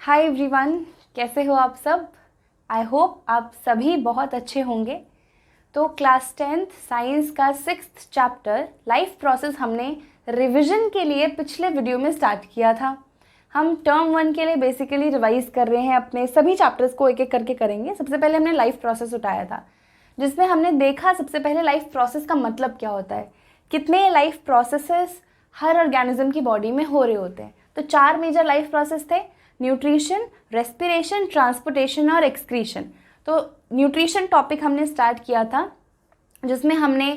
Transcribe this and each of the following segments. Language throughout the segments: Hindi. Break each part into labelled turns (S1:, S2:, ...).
S1: हाय एवरीवन, कैसे हो आप सब। आई होप आप सभी बहुत अच्छे होंगे। तो क्लास 10th साइंस का 6th चैप्टर लाइफ प्रोसेस हमने रिवीजन के लिए पिछले वीडियो में स्टार्ट किया था। हम टर्म 1 के लिए बेसिकली रिवाइज कर रहे हैं, अपने सभी चैप्टर्स को एक एक करके करेंगे। सबसे पहले हमने लाइफ प्रोसेस उठाया था, जिसमें हमने देखा सबसे पहले लाइफ प्रोसेस का मतलब क्या होता है, कितने लाइफ प्रोसेसेस हर ऑर्गेनिज्म की बॉडी में हो रहे होते हैं। तो 4 मेजर लाइफ प्रोसेस थे: न्यूट्रिशन, रेस्पिरेशन, ट्रांसपोर्टेशन और एक्सक्रीशन। तो न्यूट्रिशन टॉपिक हमने स्टार्ट किया था, जिसमें हमने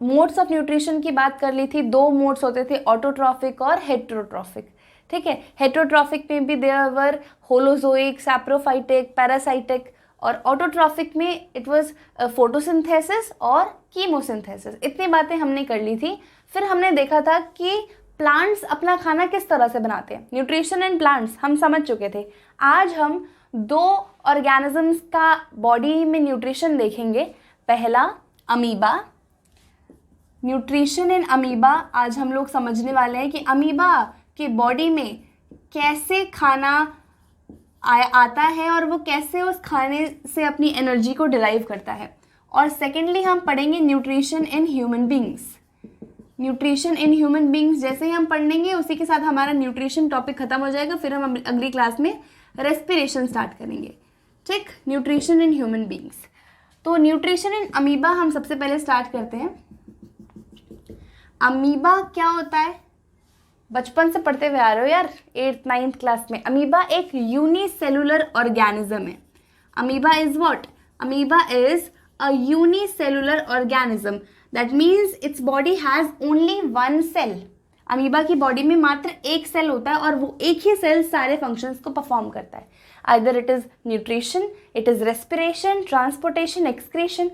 S1: मोड्स ऑफ न्यूट्रिशन की बात कर ली थी। 2 मोड्स होते थे, ऑटोट्रॉफिक और हेटेरोट्रॉफिक। ठीक है, हेटेरोट्रॉफिक में भी there were holozoic, saprophytic, parasitic, और ऑटोट्रॉफिक में इट वाज फोटोसिंथेसिस और कीमोसिंथेसिस। इतनी बातें हमने कर ली थी। फिर हमने देखा था कि प्लांट्स अपना खाना किस तरह से बनाते हैं। न्यूट्रिशन एंड प्लांट्स हम समझ चुके थे। आज हम 2 ऑर्गेनिजम्स का बॉडी में न्यूट्रिशन देखेंगे। पहला अमीबा, न्यूट्रिशन इन अमीबा। आज हम लोग समझने वाले हैं कि अमीबा के बॉडी में कैसे खाना आता है और वो कैसे उस खाने से अपनी एनर्जी को डिराइव करता है। और सेकेंडली हम पढ़ेंगे nutrition in human beings. Nutrition in human beings जैसे ही हम पढ़ लेंगे, उसी के साथ हमारा न्यूट्रिशन टॉपिक खत्म हो जाएगा। फिर हम अगली क्लास में रेस्पिरेशन स्टार्ट करेंगे। ठीक, न्यूट्रिशन इन ह्यूमन बींग्स। तो न्यूट्रिशन इन अमीबा हम सबसे पहले स्टार्ट करते हैं। अमीबा क्या होता है, बचपन से पढ़ते हुए आ रहे हो यार 8th 9th क्लास में। अमीबा एक यूनिसेलुलर ऑर्गेनिज्म है। Amoeba is what? Amoeba is a unicellular organism. That means its body has only 1 cell. Amoeba की बॉडी में मात्र एक सेल होता है और वो एक ही सेल सारे फंक्शंस को परफॉर्म करता है। Either it is nutrition, it is respiration, transportation, excretion.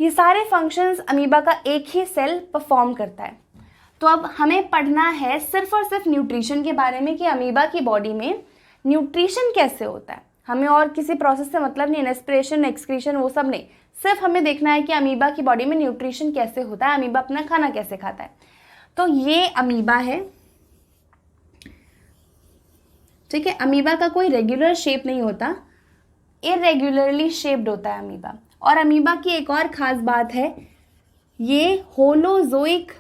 S1: ये सारे फंक्शंस अमीबा का एक ही सेल परफॉर्म करता है। तो अब हमें पढ़ना है सिर्फ और सिर्फ न्यूट्रिशन के बारे में कि अमीबा की बॉडी में न्यूट्रिशन कैसे होता है। हमें और किसी प्रोसेस से मतलब नहीं, रेस्पिरेशन, एक्सक्रीशन वो सब नहीं। सिर्फ हमें देखना है कि अमीबा की बॉडी में न्यूट्रिशन कैसे होता है, अमीबा अपना खाना कैसे खाता है। तो ये अमीबा है। ठीक है, अमीबा का कोई रेगुलर शेप नहीं होता, इरेगुलरली शेप्ड होता है अमीबा। और अमीबा की एक और ख़ास बात है, ये होलोजोइक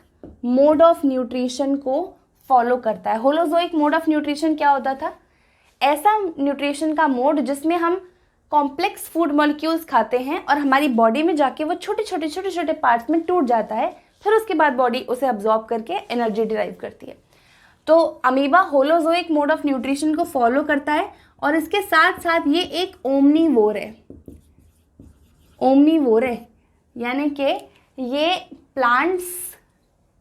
S1: मोड ऑफ न्यूट्रिशन को फॉलो करता है। होलोजोइक मोड ऑफ न्यूट्रिशन क्या होता था? ऐसा न्यूट्रिशन का मोड जिसमें हम कॉम्प्लेक्स फूड मॉलिक्यूल्स खाते हैं और हमारी बॉडी में जाके वो छोटे छोटे पार्ट्स में टूट जाता है। फिर उसके बाद बॉडी उसे अब्जॉर्ब करके एनर्जी डिराइव करती है। तो amoeba holozoic mode of nutrition को फॉलो करता है और इसके साथ साथ ये एक ओमनीवोर है। ओमनीवोर है यानी कि ये प्लांट्स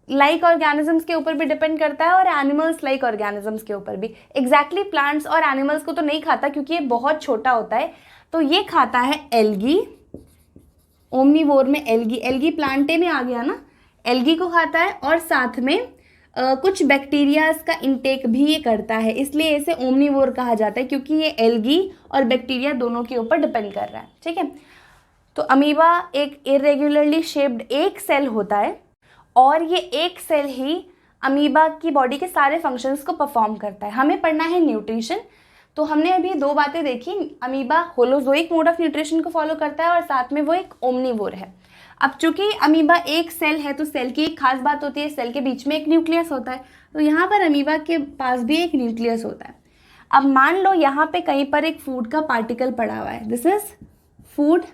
S1: लाइक ऑर्गेनिजम्स के ऊपर भी डिपेंड करता है और एनिमल्स लाइक ऑर्गेनिजम्स के ऊपर भी। एग्जैक्टली प्लांट्स और एनिमल्स को तो नहीं खाता क्योंकि ये बहुत छोटा होता है। तो ये खाता है एल्गी। ओमनीवोर में एल्गी, एल्गी प्लांटे में आ गया ना, एल्गी को खाता है और साथ में कुछ बैक्टीरियाज का इंटेक भी ये करता है। इसलिए इसे ओमनीवोर कहा जाता है क्योंकि ये एल्गी और बैक्टीरिया दोनों के ऊपर डिपेंड कर रहा है। ठीक है, तो अमीबा एक इरेगुलरली शेप्ड एक सेल होता है और ये एक सेल ही अमीबा की बॉडी के सारे फंक्शंस को परफॉर्म करता है। हमें पढ़ना है न्यूट्रिशन। तो हमने अभी 2 बातें देखी, amoeba holozoic mode of nutrition को फॉलो करता है और साथ में वो एक ओमनीवोर है। अब चूंकि अमीबा एक सेल है तो सेल की एक खास बात होती है, सेल के बीच में एक न्यूक्लियस होता है। तो यहाँ पर अमीबा के पास भी एक न्यूक्लियस होता है। अब मान लो यहाँ पे कहीं पर एक फूड का पार्टिकल पड़ा हुआ है, दिस इज फूड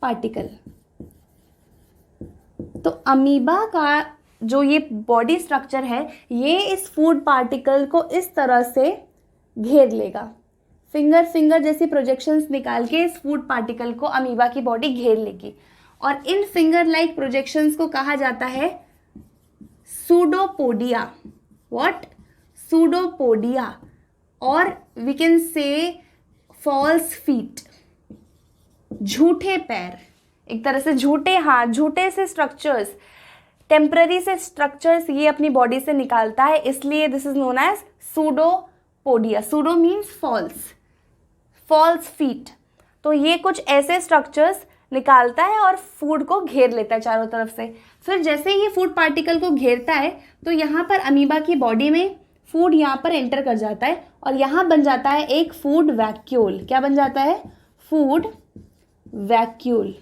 S1: पार्टिकल। तो अमीबा का जो ये बॉडी स्ट्रक्चर है, ये इस फूड पार्टिकल को इस तरह से घेर लेगा। फिंगर जैसी प्रोजेक्शंस निकाल के इस फूड पार्टिकल को अमीबा की बॉडी घेर लेगी और इन फिंगर लाइक प्रोजेक्शंस को कहा जाता है सूडोपोडिया। व्हाट? सूडोपोडिया। और we can say false feet, झूठे पैर। एक तरह से झूठे हाथ, झूठे से स्ट्रक्चर्स, टेम्पररी से स्ट्रक्चर्स ये अपनी बॉडी से निकालता है, इसलिए this is known as pseudopodia. Pseudo means false, false feet. तो ये कुछ ऐसे स्ट्रक्चर्स निकालता है और फूड को घेर लेता है चारों तरफ से। फिर जैसे ही ये फूड पार्टिकल को घेरता है तो यहाँ पर अमीबा की बॉडी में फूड यहाँ पर एंटर कर जाता है और यहाँ बन जाता है एक फूड वैक्यूल। क्या बन जाता है? Food vacuole.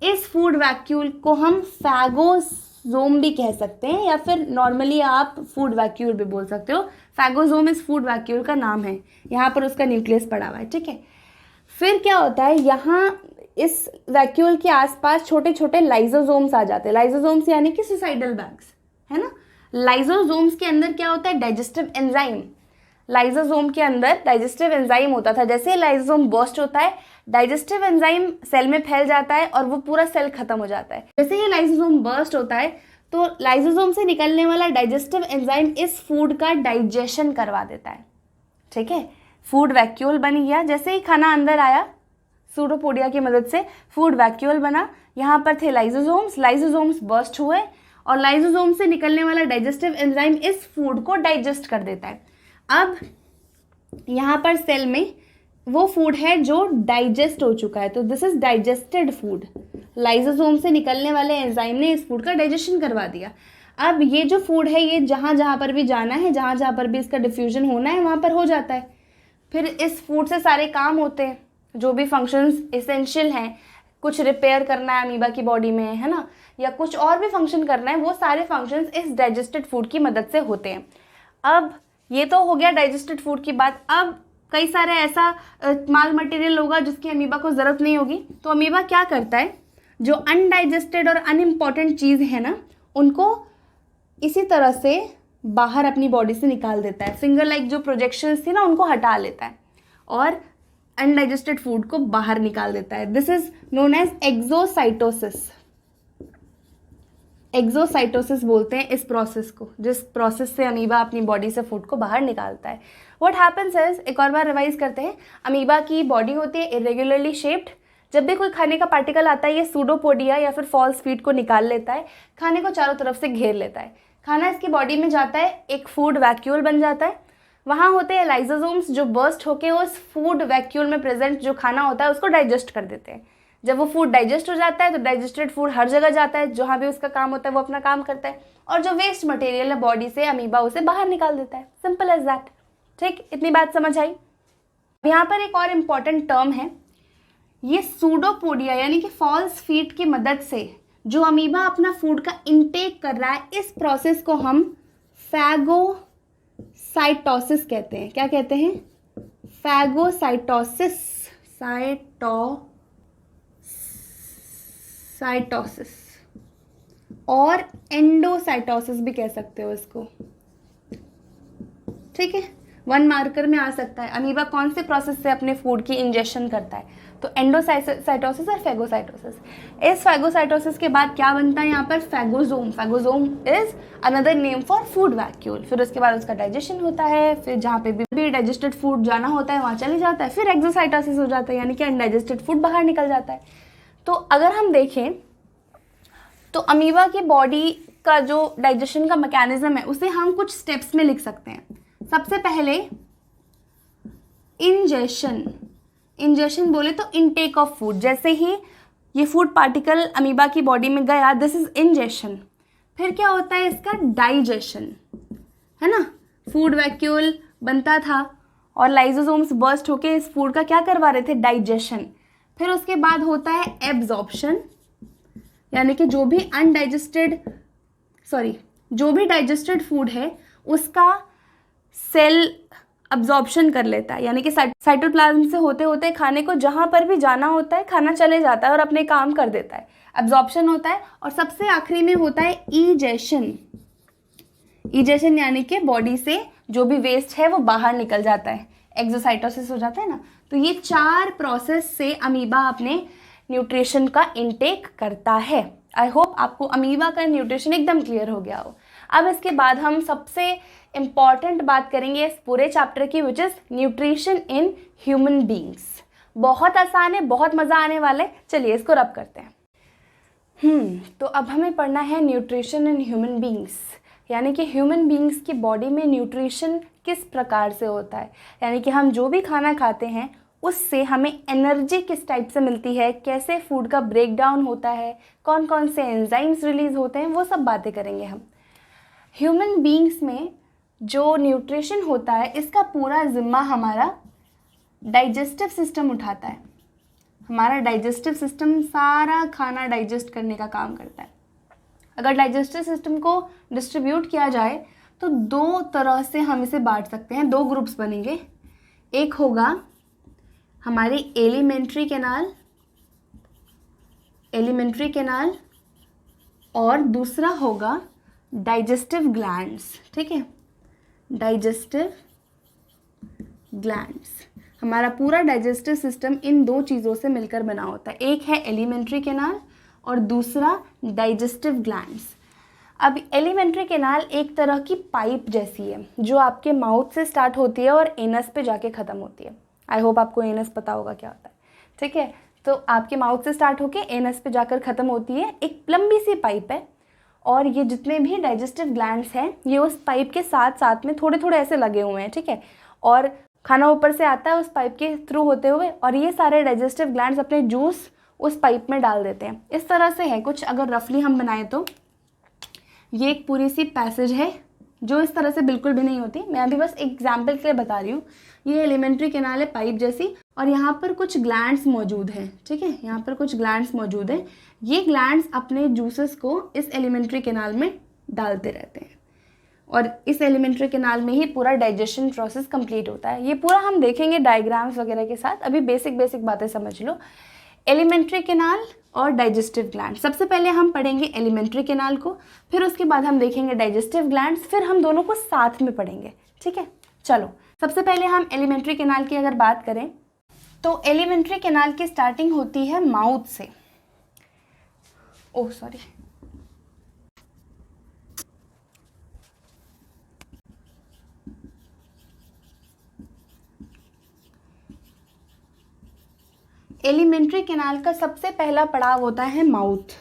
S1: इस फूड वैक्यूल को हम फैगोसोम भी कह सकते हैं या फिर नॉर्मली आप फूड वैक्यूल भी बोल सकते हो। फैगोसोम इस फूड वैक्यूल का नाम है, यहाँ पर उसका न्यूक्लियस पड़ा हुआ है, ठीक है। फिर क्या होता है, यहाँ इस वैक्यूल के आसपास छोटे छोटे लाइजोसोम्स आ जाते हैं। लाइजोसोम्स यानी कि सुसाइडल बैग्स, है ना। लाइजोसोम्स के अंदर क्या होता है? Digestive enzyme. लाइजोसोम के अंदर डाइजेस्टिव एंजाइम होता था। जैसे ही लाइजोसोम बर्स्ट होता है, डाइजेस्टिव एंजाइम सेल में फैल जाता है और वो पूरा सेल खत्म हो जाता है। जैसे ही लाइजोसोम बर्स्ट होता है तो लाइजोसोम से निकलने वाला डाइजेस्टिव एंजाइम इस फूड का डाइजेशन करवा देता है, ठीक है। फूड वैक्यूल बन गया। जैसे ही खाना अंदर आया, सूडोपोडिया की मदद से फूड वैक्यूल बना। यहाँ पर थे लाइजोसोम्स, लाइजोसोम्स बर्स्ट हुए और लाइजोसोम से निकलने वाला डाइजेस्टिव एंजाइम इस फूड को डाइजेस्ट कर देता है। अब यहाँ पर सेल में वो फूड है जो डाइजेस्ट हो चुका है, तो this is digested food. Lysosome से निकलने वाले एंजाइम ने इस फूड का डाइजेशन करवा दिया। अब ये जो फूड है ये जहाँ जहाँ पर भी जाना है, जहाँ जहाँ पर भी इसका डिफ्यूजन होना है वहाँ पर हो जाता है। फिर इस फूड से सारे काम होते हैं, जो भी फंक्शंस एसेंशियल हैं, कुछ रिपेयर करना है अमीबा की बॉडी में, है ना, या कुछ और भी फंक्शन करना है, वो सारे फंक्शंस इस डाइजेस्टेड फूड की मदद से होते हैं। अब ये तो हो गया डाइजेस्टेड फूड की बात। अब कई सारे ऐसा माल मटेरियल होगा जिसकी अमीबा को ज़रूरत नहीं होगी, तो अमीबा क्या करता है, जो अनडाइजेस्टेड और अनइम्पॉर्टेंट चीज़ है ना, उनको इसी तरह से बाहर अपनी बॉडी से निकाल देता है। फिंगर लाइक जो प्रोजेक्शंस थी ना, उनको हटा लेता है और अनडाइजेस्टेड फूड को बाहर निकाल देता है। This is known as exocytosis. Exocytosis बोलते हैं इस प्रोसेस को, जिस प्रोसेस से अमीबा अपनी बॉडी से फूड को बाहर निकालता है। व्हाट हैपेंस इज, एक और बार रिवाइज करते हैं। अमीबा की बॉडी होती है इरेगुलरली शेप्ड। जब भी कोई खाने का पार्टिकल आता है, ये सूडोपोडिया या फिर फॉल्स फीड को निकाल लेता है, खाने को चारों तरफ से घेर लेता है। खाना इसकी बॉडी में जाता है, एक फूड वैक्यूल बन जाता है। वहाँ होते हैं लाइजोसोम्स जो बर्स्ट होके उस फूड वैक्यूल में प्रेजेंट जो खाना होता है उसको डाइजेस्ट कर देते हैं। जब वो फूड डाइजेस्ट हो जाता है तो डाइजेस्टेड फूड हर जगह जाता है, जहाँ भी उसका काम होता है वो अपना काम करता है, और जो वेस्ट मटेरियल है बॉडी से अमीबा उसे बाहर निकाल देता है। Simple as that. ठीक, इतनी बात समझ आई। यहाँ पर एक और इम्पॉर्टेंट टर्म है, ये सूडोपोडिया यानी कि फॉल्स फीड की मदद से जो अमीबा अपना फूड का इनटेक कर रहा है, इस प्रोसेस को हम फैगोसाइटोसिस कहते हैं। क्या कहते हैं? फैगोसाइटोसिस, साइटोसिस और एंडोसाइटोसिस भी कह सकते हो इसको। ठीक है, 1 मार्कर में आ सकता है। अमीबा कौन से प्रोसेस से अपने फूड की इंजेक्शन करता है, तो एंडोसाइटोसिस और फैगोसाइटोसिस। इस फैगोसाइटोसिस के बाद क्या बनता है यहाँ पर? Phagosome. Phagosome is another name for food vacuole. फिर उसके बाद उसका डाइजेशन होता है, फिर जहाँ पे भी डाइजेस्टेड फूड जाना होता है वहाँ चले जाता है, फिर एक्सोसाइटोसिस हो जाता है, यानी कि अनडाइजेस्टेड फूड बाहर निकल जाता है। तो अगर हम देखें तो अमीबा की बॉडी का जो डाइजेशन का मैकेनिज्म है उसे हम कुछ स्टेप्स में लिख सकते हैं। सबसे पहले इंजेशन बोले तो इनटेक ऑफ फूड। जैसे ही ये फूड पार्टिकल अमीबा की बॉडी में गया, दिस इज इंजेशन। फिर क्या होता है इसका? डाइजेशन, है ना। फूड वैक्यूल बनता था और लाइजोसोम्स बर्स्ट होके इस फूड का क्या करवा रहे थे? डाइजेशन। फिर उसके बाद होता है एब्जॉर्प्शन, यानी कि जो भी डाइजेस्टेड फूड है उसका सेल अब्जॉर्प्शन कर लेता है, यानी कि साइटोप्लाज्म से होते होते खाने को जहाँ पर भी जाना होता है खाना चले जाता है और अपने काम कर देता है। एब्जॉर्प्शन होता है और सबसे आखिरी में होता है ईजेशन, यानी कि बॉडी से जो भी वेस्ट है वो बाहर निकल जाता है, एक्सोसाइटोसिस हो जाता है ना। तो ये 4 प्रोसेस से अमीबा अपने न्यूट्रिशन का इनटेक करता है। आई होप आपको अमीबा का न्यूट्रिशन एकदम क्लियर हो गया हो। अब इसके बाद हम सबसे इम्पॉर्टेंट बात करेंगे इस पूरे चैप्टर की, which is nutrition in human beings. बहुत आसान है, बहुत मज़ा आने वाला है। चलिए इसको रब करते हैं। तो अब हमें पढ़ना है न्यूट्रिशन इन ह्यूमन बींग्स, यानी कि ह्यूमन बींग्स की बॉडी में न्यूट्रिशन किस प्रकार से होता है, यानी कि हम जो भी खाना खाते हैं उससे हमें एनर्जी किस टाइप से मिलती है, कैसे फूड का ब्रेक डाउन होता है, कौन कौन से एंजाइम्स रिलीज होते हैं, वो सब बातें करेंगे हम। ह्यूमन बीइंग्स में जो न्यूट्रिशन होता है इसका पूरा जिम्मा हमारा डाइजेस्टिव सिस्टम उठाता है। हमारा डाइजेस्टिव सिस्टम सारा खाना डाइजेस्ट करने का काम करता है। अगर डाइजेस्टिव सिस्टम को डिस्ट्रीब्यूट किया जाए तो दो तरह से हम इसे बांट सकते हैं, दो ग्रुप्स बनेंगे। एक होगा हमारी एलिमेंट्री कैनाल और दूसरा होगा डाइजेस्टिव ग्लैंड्स। ठीक है, डाइजेस्टिव ग्लैंड्स। हमारा पूरा डाइजेस्टिव सिस्टम इन दो चीज़ों से मिलकर बना होता है, एक है एलिमेंट्री कैनाल और दूसरा डाइजेस्टिव ग्लैंड्स। अब एलिमेंट्री कैनाल एक तरह की पाइप जैसी है जो आपके माउथ से स्टार्ट होती है और एनस पे जाके ख़त्म होती है। आई होप आपको एनस पता होगा क्या होता है। ठीक है, तो आपके माउथ से स्टार्ट होके एनस पे जाकर ख़त्म होती है, एक लंबी सी पाइप है। और ये जितने भी डाइजेस्टिव ग्लैंड्स हैं ये उस पाइप के साथ साथ में थोड़े थोड़े ऐसे लगे हुए हैं। ठीक है, और खाना ऊपर से आता है उस पाइप के थ्रू होते हुए और ये सारे डाइजेस्टिव ग्लैंड्स अपने जूस उस पाइप में डाल देते हैं। इस तरह से है कुछ, अगर रफली हम बनाएं तो ये एक पूरी सी पैसेज है जो इस तरह से बिल्कुल भी नहीं होती। मैं अभी बस एग्जाम्पल के लिए बता रही हूँ। ये एलिमेंट्री कैनाल है पाइप जैसी और यहाँ पर कुछ ग्लैंड्स मौजूद हैं। ठीक है, यहाँ पर कुछ ग्लैंड्स मौजूद हैं। ये ग्लैंड्स अपने जूसेस को इस एलिमेंट्री कैनाल में डालते रहते हैं और इस एलिमेंट्री कैनाल में ही पूरा डाइजेशन प्रोसेस कंप्लीट होता है। ये पूरा हम देखेंगे डायग्राम्स वगैरह के साथ। अभी बेसिक बातें समझ लो। एलिमेंट्री कैनाल और डाइजेस्टिव ग्लैंड, सबसे पहले हम पढ़ेंगे एलिमेंट्री कैनाल को, फिर उसके बाद हम देखेंगे डाइजेस्टिव ग्लैंड्स, फिर हम दोनों को साथ में पढ़ेंगे। ठीक है, चलो सबसे पहले हम एलिमेंट्री कैनाल की अगर बात करें तो एलिमेंट्री कैनाल की स्टार्टिंग होती है माउथ से। ओह सॉरी, एलिमेंट्री कैनाल का सबसे पहला पड़ाव होता है माउथ।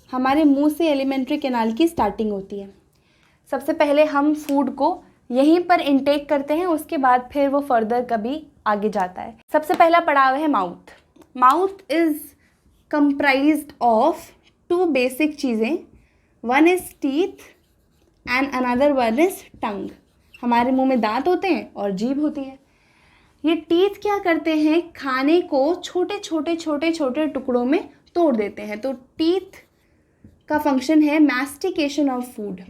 S1: हमारे मुंह से एलिमेंट्री कैनाल की स्टार्टिंग होती है। सबसे पहले हम फूड को यहीं पर इनटेक करते हैं, उसके बाद फिर वो फर्दर कभी आगे जाता है। सबसे पहला पड़ाव है mouth. Mouth is comprised of two basic चीज़ें, one is teeth and another one is tongue. हमारे मुंह में दांत होते हैं और जीभ होती है। ये टीथ क्या करते हैं, खाने को छोटे छोटे टुकड़ों में तोड़ देते हैं। तो टीथ का फंक्शन है mastication of food.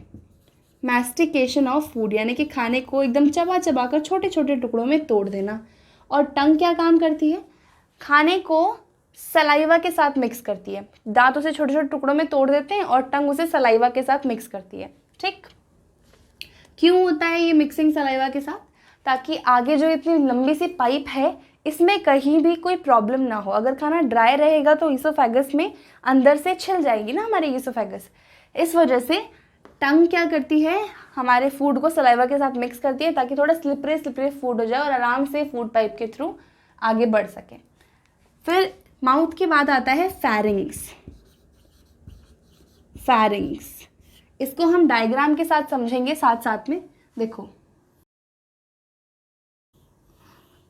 S1: Mastication of food यानी कि खाने को एकदम चबा कर छोटे छोटे टुकड़ों में तोड़ देना। और टंग क्या काम करती है, खाने को सलाइवा के साथ मिक्स करती है। दांत उसे छोटे छोटे टुकड़ों में तोड़ देते हैं और टंग उसे सलाइवा के साथ मिक्स करती है। ठीक, क्यों होता है ये मिक्सिंग सलाइवा के साथ, ताकि आगे जो इतनी लंबी सी पाइप है इसमें कहीं भी कोई प्रॉब्लम ना हो। अगर खाना ड्राई रहेगा तो ईसोफेगस में अंदर से छिल जाएगी ना हमारी ईसोफेगस। इस वजह से टंग क्या करती है, हमारे फूड को सलाइवा के साथ मिक्स करती है ताकि थोड़ा स्लिपरी फूड हो जाए और आराम से फूड पाइप के थ्रू आगे बढ़ सके। फिर माउथ के बाद आता है फैरिंग्स। फैरिंग्स इसको हम डायग्राम के साथ समझेंगे साथ साथ में। देखो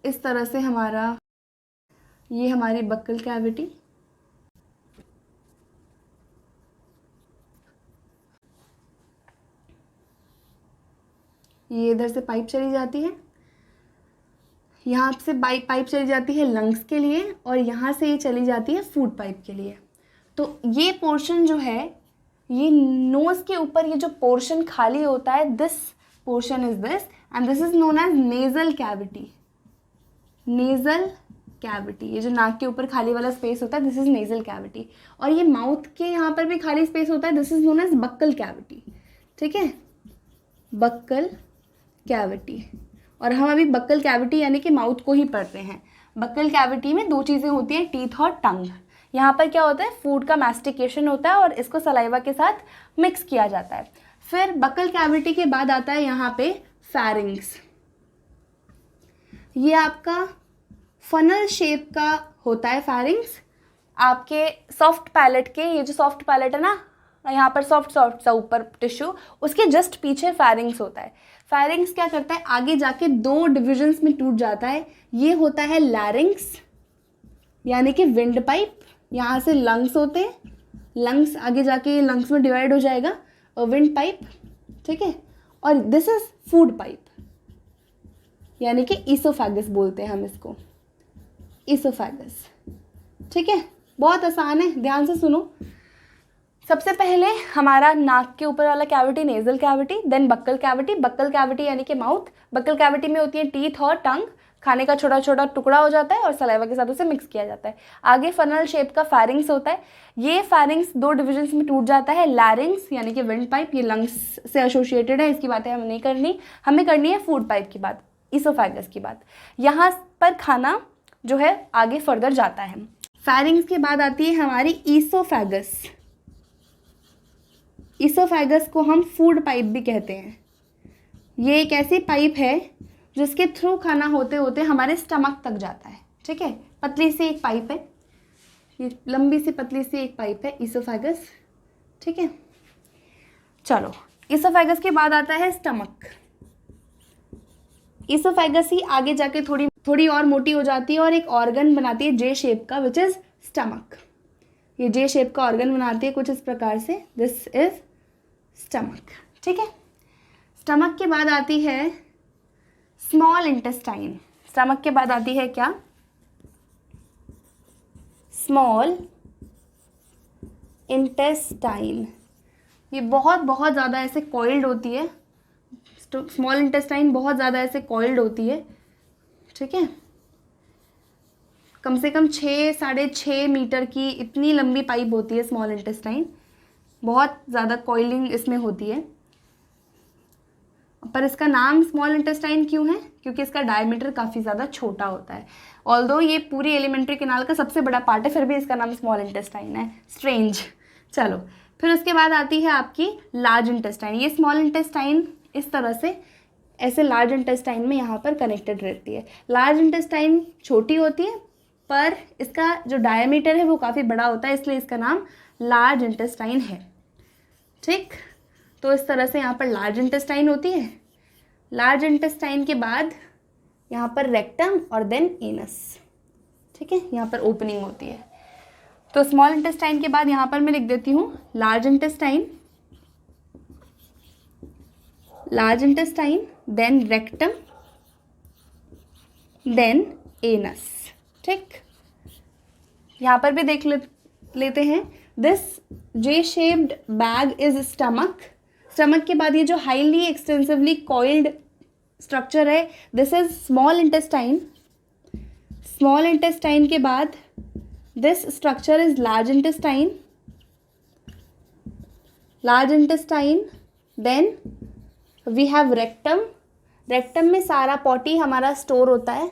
S1: इस तरह से ये हमारी बक्कल कैविटी, ये इधर से पाइप चली जाती है, यहाँ से पाइप चली जाती है लंग्स के लिए और यहाँ से ये चली जाती है फूड पाइप के लिए। तो ये पोर्शन जो है, ये नोज़ के ऊपर ये जो पोर्शन खाली होता है, this portion is this and this is known as nasal cavity. Nasal cavity, ये जो नाक के ऊपर खाली वाला स्पेस होता है, दिस इज नेजल कैविटी। और ये माउथ के यहाँ पर भी खाली स्पेस होता है, this is known as buccal cavity. ठीक है, बक्कल कैविटी। और हम अभी बक्कल कैविटी यानी कि माउथ को ही पढ़ रहे हैं। बक्कल कैविटी में दो चीज़ें होती हैं, टीथ और टंग। यहाँ पर क्या होता है, फूड का मैस्टिकेशन होता है और इसको सलाइवा के साथ मिक्स किया जाता है। फिर बक्कल कैविटी के बाद आता है यहाँ पे फैरिंग्स। ये आपका फनल शेप का होता है फैरिंग्स। आपके सॉफ्ट पैलेट के, ये जो सॉफ्ट पैलेट है ना, यहाँ पर सॉफ्ट सा ऊपर टिश्यू, उसके जस्ट पीछे फैरिंग्स होता है। फैरिंग्स क्या करता है, आगे जाके दो डिविजन्स में टूट जाता है। ये होता है लैरिंग्स यानी कि विंड पाइप, यहाँ से लंग्स होते हैं, लंग्स आगे जाके लंग्स में डिवाइड हो जाएगा और विंड पाइप। ठीक है। और दिस इज फूड पाइप, यानी कि ईसोफेगस बोलते हैं हम इसको, ईसोफेगस। ठीक है, बहुत आसान है, ध्यान से सुनो। सबसे पहले हमारा नाक के ऊपर वाला cavity nasal cavity, then buccal cavity. Buccal cavity यानी कि माउथ। बक्कल कैविटी में होती है टीथ और टंग। खाने का छोटा छोटा टुकड़ा हो जाता है और सलाइवा के साथ उसे मिक्स किया जाता है। आगे फनल शेप का फैरिंग्स होता है। ये फैरिंग्स दो डिविजन्स में टूट जाता है। लैरिंग्स यानी कि विंड पाइप, ये लंग्स से एसोसिएटेड है, इसकी बातें हमें नहीं करनी, हमें करनी है फूड पाइप की बात, ईसोफेगस की बात। यहाँ पर खाना जो है आगे फर्दर जाता है। फैरिंग्स के बाद आती है हमारी ईसोफेगस। ईसोफेगस को हम फूड पाइप भी कहते हैं। ये एक ऐसी पाइप है जिसके थ्रू खाना होते होते हमारे स्टमक तक जाता है। ठीक है, पतली सी एक पाइप है, ये लंबी सी पतली सी एक पाइप है ईसोफेगस। ठीक है, चलो ईसोफेगस के बाद आता है स्टमक। ईसोफेगस ही आगे जाके थोड़ी और मोटी हो जाती है और एक ऑर्गन बनाती है जे शेप का, विच इज स्टमक। ये जे शेप का ऑर्गन बनाती है कुछ इस प्रकार से, दिस इज स्टमक। ठीक है, स्टमक के बाद आती है स्मॉल इंटेस्टाइन। स्टमक के बाद आती है क्या? Small intestine. ये बहुत ज़्यादा ऐसे कॉइल्ड होती है। स्मॉल इंटेस्टाइन बहुत ज़्यादा ऐसे कॉइल्ड होती है। ठीक है, कम से कम 6-6.5 मीटर की इतनी लंबी पाइप होती है स्मॉल इंटेस्टाइन। बहुत ज़्यादा कॉइलिंग इसमें होती है। पर इसका नाम स्मॉल इंटेस्टाइन क्यों है? क्योंकि इसका डायमीटर काफ़ी ज़्यादा छोटा होता है। ऑल्दो ये पूरी एलिमेंट्री कैनाल का सबसे बड़ा पार्ट है, फिर भी इसका नाम स्मॉल इंटेस्टाइन है। स्ट्रेंज। चलो, फिर उसके बाद आती है आपकी लार्ज इंटेस्टाइन। ये स्मॉल इंटेस्टाइन इस तरह से ऐसे लार्ज इंटेस्टाइन में यहाँ पर कनेक्टेड रहती है। लार्ज इंटेस्टाइन छोटी होती है पर इसका जो डायमीटर है वो काफ़ी बड़ा होता है, इसलिए इसका नाम लार्ज इंटेस्टाइन है। ठीक, तो इस तरह से यहाँ पर लार्ज इंटेस्टाइन होती है। लार्ज इंटेस्टाइन के बाद यहाँ पर रेक्टम और देन एनस। ठीक है, यहाँ पर ओपनिंग होती है। तो स्मॉल इंटेस्टाइन के बाद यहाँ पर मैं लिख देती हूँ large intestine, large intestine, then rectum, then anus. ठीक, यहाँ पर भी देख लेते हैं। This J shaped bag is stomach. Stomach के बाद ये जो हाईली एक्सटेंसिवली कॉइल्ड स्ट्रक्चर है, this is small intestine. Small intestine के बाद this structure is large intestine, large intestine, then we have rectum. Rectum में सारा पॉटी हमारा स्टोर होता है।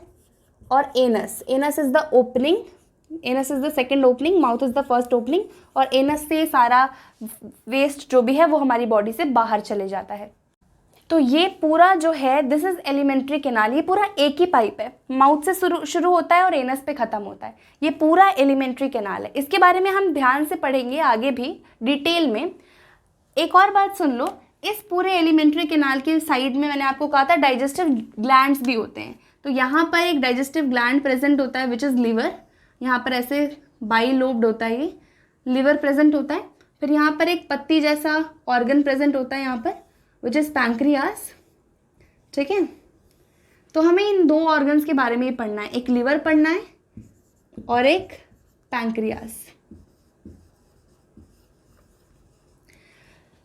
S1: और anus, anus is the opening, anus is the second opening, mouth is the first opening. और एनस से सारा वेस्ट जो भी है वो हमारी बॉडी से बाहर चले जाता है। तो ये पूरा जो है दिस इज एलिमेंट्री कैनाल। ये पूरा एक ही पाइप है, माउथ से शुरू होता है और एनस पे ख़त्म होता है। ये पूरा एलिमेंट्री कैनाल है। इसके बारे में हम ध्यान से पढ़ेंगे आगे भी डिटेल में। एक और बात सुन लो, इस पूरे एलिमेंट्री कैनाल के साइड में मैंने आपको कहा था डाइजेस्टिव ग्लैंड्स भी होते हैं। तो यहाँ पर एक डाइजेस्टिव ग्लैंड प्रेजेंट होता है विच इज़ लिवर। यहाँ पर ऐसे बाई लोब्ड होता है, ये लिवर प्रेजेंट होता है। फिर यहाँ पर एक पत्ती जैसा ऑर्गन प्रेजेंट होता है यहाँ पर विच इज़ पैंक्रियास। ठीक है, तो हमें इन दो ऑर्गन्स के बारे में ही पढ़ना है, एक लिवर पढ़ना है और एक पैंक्रियास।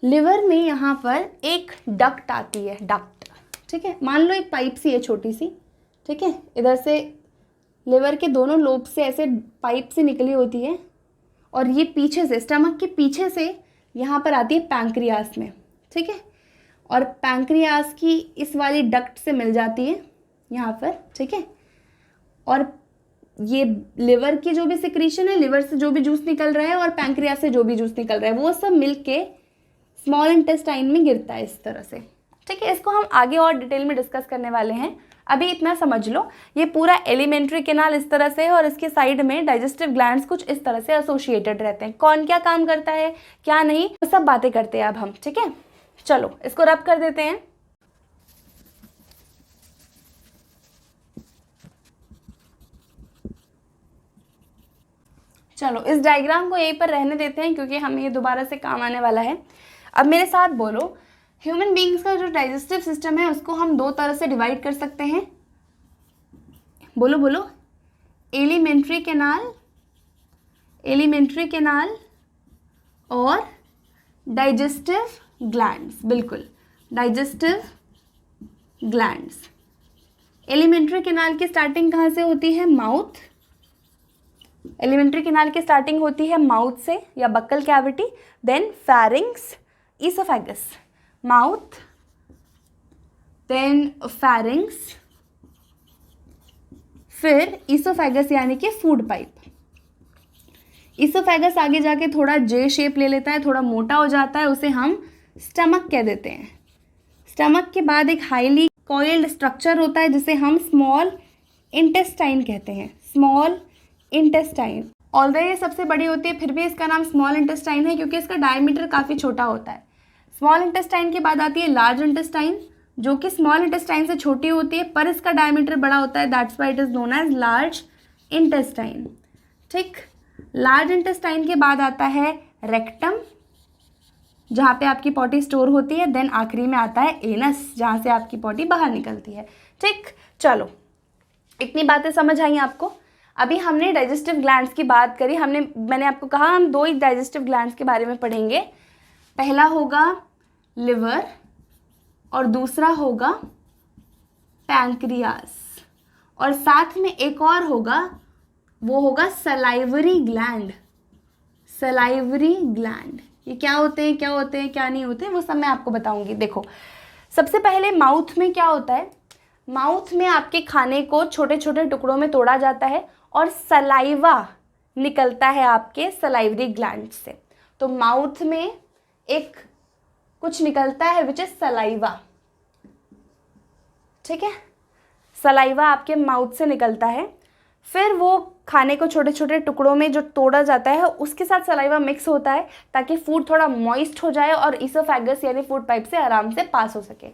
S1: लिवर में यहाँ पर एक डक्ट आती है, डक्ट। ठीक है, मान लो एक पाइप सी है छोटी सी। ठीक है, इधर से लिवर के दोनों लोब से ऐसे पाइप से निकली होती है और ये पीछे से, स्टमक के पीछे से यहाँ पर आती है पैंक्रियास में। ठीक है, और पैंक्रियास की इस वाली डक्ट से मिल जाती है यहाँ पर। ठीक है, और ये लिवर की जो भी सिक्रीशन है, लिवर से जो भी जूस निकल रहा है और पैंक्रियास से जो भी जूस निकल रहा है, वो सब मिलके स्मॉल इंटेस्टाइन में गिरता है इस तरह से। ठीक है, इसको हम आगे और डिटेल में डिस्कस करने वाले हैं। अभी इतना समझ लो, ये पूरा एलिमेंट्री कैनाल इस तरह से है और इसके साइड में डाइजेस्टिव ग्लैंड्स कुछ इस तरह से एसोसिएटेड रहते हैं। कौन क्या काम करता है क्या नहीं, वो सब बातें करते हैं अब हम। ठीक है, चलो इसको रब कर देते हैं। चलो इस डायग्राम को यहीं पर रहने देते हैं क्योंकि हमें ये दोबारा से काम आने वाला है। अब मेरे साथ बोलो, ह्यूमन बीइंग्स का जो डाइजेस्टिव सिस्टम है उसको हम दो तरह से डिवाइड कर सकते हैं, बोलो बोलो, एलिमेंट्री कैनाल और डाइजेस्टिव ग्लैंड्स। बिल्कुल, डाइजेस्टिव ग्लैंड्स। एलिमेंट्री कैनाल की स्टार्टिंग कहाँ से होती है? माउथ। एलिमेंट्री कैनाल की स्टार्टिंग होती है माउथ से या buccal cavity, then pharynx, oesophagus. Mouth, then pharynx, फिर ईसोफेगस यानी कि फूड पाइप। ईसोफेगस आगे जाके थोड़ा जे शेप ले लेता है, थोड़ा मोटा हो जाता है, उसे हम स्टमक कह देते हैं। स्टमक के बाद एक हाईली कॉइल्ड स्ट्रक्चर होता है जिसे हम स्मॉल इंटेस्टाइन कहते हैं। स्मॉल इंटेस्टाइन, ऑल्दो ये सबसे बड़ी होती है फिर भी इसका नाम स्मॉल इंटेस्टाइन है क्योंकि इसका डायमीटर काफ़ी छोटा होता है। स्मॉल इंटेस्टाइन के बाद आती है लार्ज इंटेस्टाइन, जो कि स्मॉल इंटेस्टाइन से छोटी होती है पर इसका डायमीटर बड़ा होता है, that's why it is known as large intestine. ठीक, लार्ज इंटेस्टाइन के बाद आता है रेक्टम, जहाँ पे आपकी पॉटी स्टोर होती है, देन आखिरी में आता है एनस, जहाँ से आपकी पॉटी बाहर निकलती है। ठीक, चलो इतनी बातें समझ आई आपको। अभी हमने डाइजेस्टिव ग्लैंड्स की बात करी, मैंने आपको कहा हम दो ही डाइजेस्टिव ग्लैंड्स के बारे में पढ़ेंगे। पहला होगा लिवर और दूसरा होगा पैंक्रियास, और साथ में एक और होगा, वो होगा सलाइवरी ग्लैंड। सलाइवरी ग्लैंड, ये क्या होते हैं क्या नहीं होते, वो सब मैं आपको बताऊंगी। देखो, सबसे पहले माउथ में क्या होता है? माउथ में आपके खाने को छोटे छोटे टुकड़ों में तोड़ा जाता है और सलाइवा निकलता है आपके सलाइवरी ग्लैंड से। तो माउथ में एक कुछ निकलता है विच इज सलाइवा। ठीक है, सलाइवा आपके माउथ से निकलता है, फिर वो खाने को छोटे छोटे टुकड़ों में जो तोड़ा जाता है उसके साथ सलाइवा मिक्स होता है ताकि फूड थोड़ा मॉइस्ट हो जाए और ईसोफेगस यानी फूड पाइप से आराम से पास हो सके।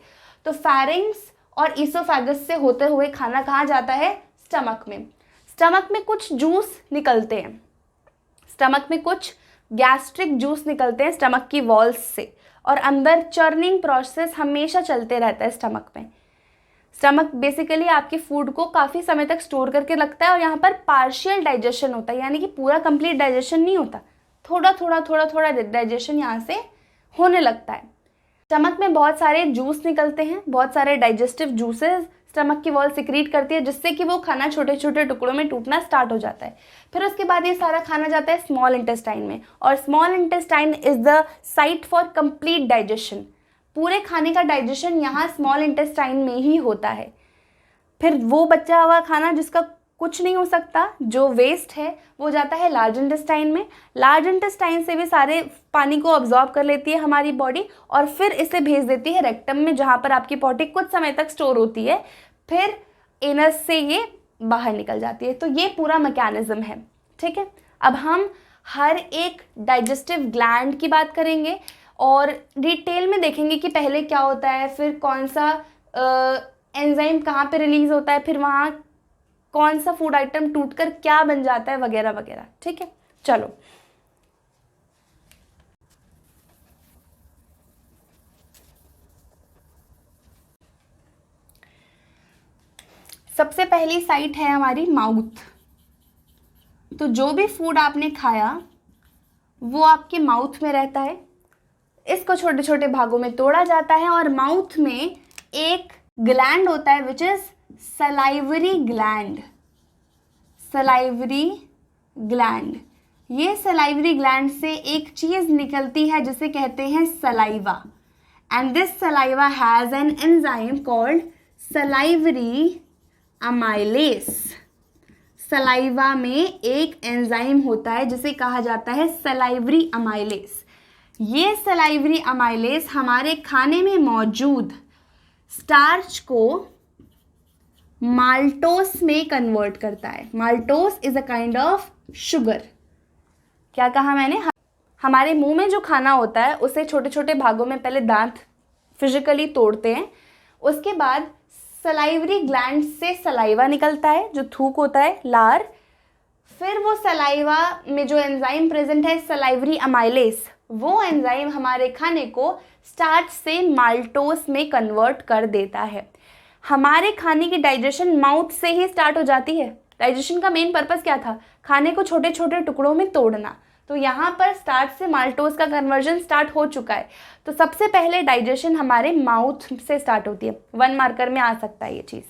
S1: तो फैरिंग्स और ईसोफेगस से होते हुए खाना कहाँ जाता है? स्टमक में। स्टमक में कुछ जूस निकलते हैं, स्टमक में कुछ गैस्ट्रिक जूस निकलते हैं स्टमक की वॉल्स से, और अंदर चर्निंग प्रोसेस हमेशा चलते रहता है स्टमक में। स्टमक बेसिकली आपके फूड को काफ़ी समय तक स्टोर करके रखता है और यहाँ पर पार्शियल डाइजेशन होता है, यानी कि पूरा कंप्लीट डाइजेशन नहीं होता, थोड़ा डाइजेशन यहाँ से होने लगता है। स्टमक में बहुत सारे जूस निकलते हैं, बहुत सारे डाइजेस्टिव जूसेस स्टमक की वॉल सिक्रीट करती है जिससे कि वो खाना छोटे छोटे टुकड़ों में टूटना स्टार्ट हो जाता है। फिर उसके बाद ये सारा खाना जाता है स्मॉल इंटेस्टाइन में, और small intestine is the site for complete digestion. पूरे खाने का डाइजेशन यहाँ स्मॉल इंटेस्टाइन में ही होता है। फिर वो बचा हुआ खाना जिसका कुछ नहीं हो सकता, जो वेस्ट है, वो जाता है लार्ज इंटेस्टाइन में। लार्ज इंटेस्टाइन से भी सारे पानी को अब्जॉर्ब कर लेती है हमारी बॉडी और फिर इसे भेज देती है रेक्टम में, जहाँ पर आपकी बॉडी कुछ समय तक स्टोर होती है। फिर एनस से ये बाहर निकल जाती है। तो ये पूरा मैकेनिज्म है। ठीक है, अब हम हर एक डाइजेस्टिव ग्लैंड की बात करेंगे और डिटेल में देखेंगे कि पहले क्या होता है, फिर कौन सा एंजाइम कहाँ पे रिलीज होता है, फिर वहाँ कौन सा फूड आइटम टूटकर क्या बन जाता है, वगैरह वगैरह। ठीक है, चलो सबसे पहली साइट है हमारी माउथ। तो जो भी फूड आपने खाया वो आपके माउथ में रहता है। इसको छोटे छोटे भागों में तोड़ा जाता है और माउथ में एक ग्लैंड होता है which is salivary gland. Salivary gland, ये सलाइवरी ग्लैंड से एक चीज निकलती है जिसे कहते हैं saliva, and this saliva has an enzyme called salivary amylase. Saliva में एक एंजाइम होता है जिसे कहा जाता है सलाइवरी अमाइलेस। ये सलाइवरी अमाइलेस हमारे खाने में मौजूद स्टार्च को माल्टोस में कन्वर्ट करता है। Maltose is a kind of sugar. क्या कहा मैंने? हमारे मुंह में जो खाना होता है उसे छोटे छोटे भागों में पहले दांत फिजिकली तोड़ते हैं, उसके बाद सलाइवरी ग्लैंड से सलाइवा निकलता है जो थूक होता है, लार। फिर वो सलाइवा में जो एंजाइम प्रेजेंट है सलाइवरी अमाइलेस, वो एंजाइम हमारे खाने को स्टार्च से माल्टोस में कन्वर्ट कर देता है। हमारे खाने की डाइजेशन माउथ से ही स्टार्ट हो जाती है। डाइजेशन का मेन पर्पस क्या था? खाने को छोटे छोटे टुकड़ों में तोड़ना। तो यहाँ पर स्टार्च से माल्टोस का कन्वर्जन स्टार्ट हो चुका है। तो सबसे पहले डाइजेशन हमारे माउथ से स्टार्ट होती है। 1 मार्कर में आ सकता है ये चीज़।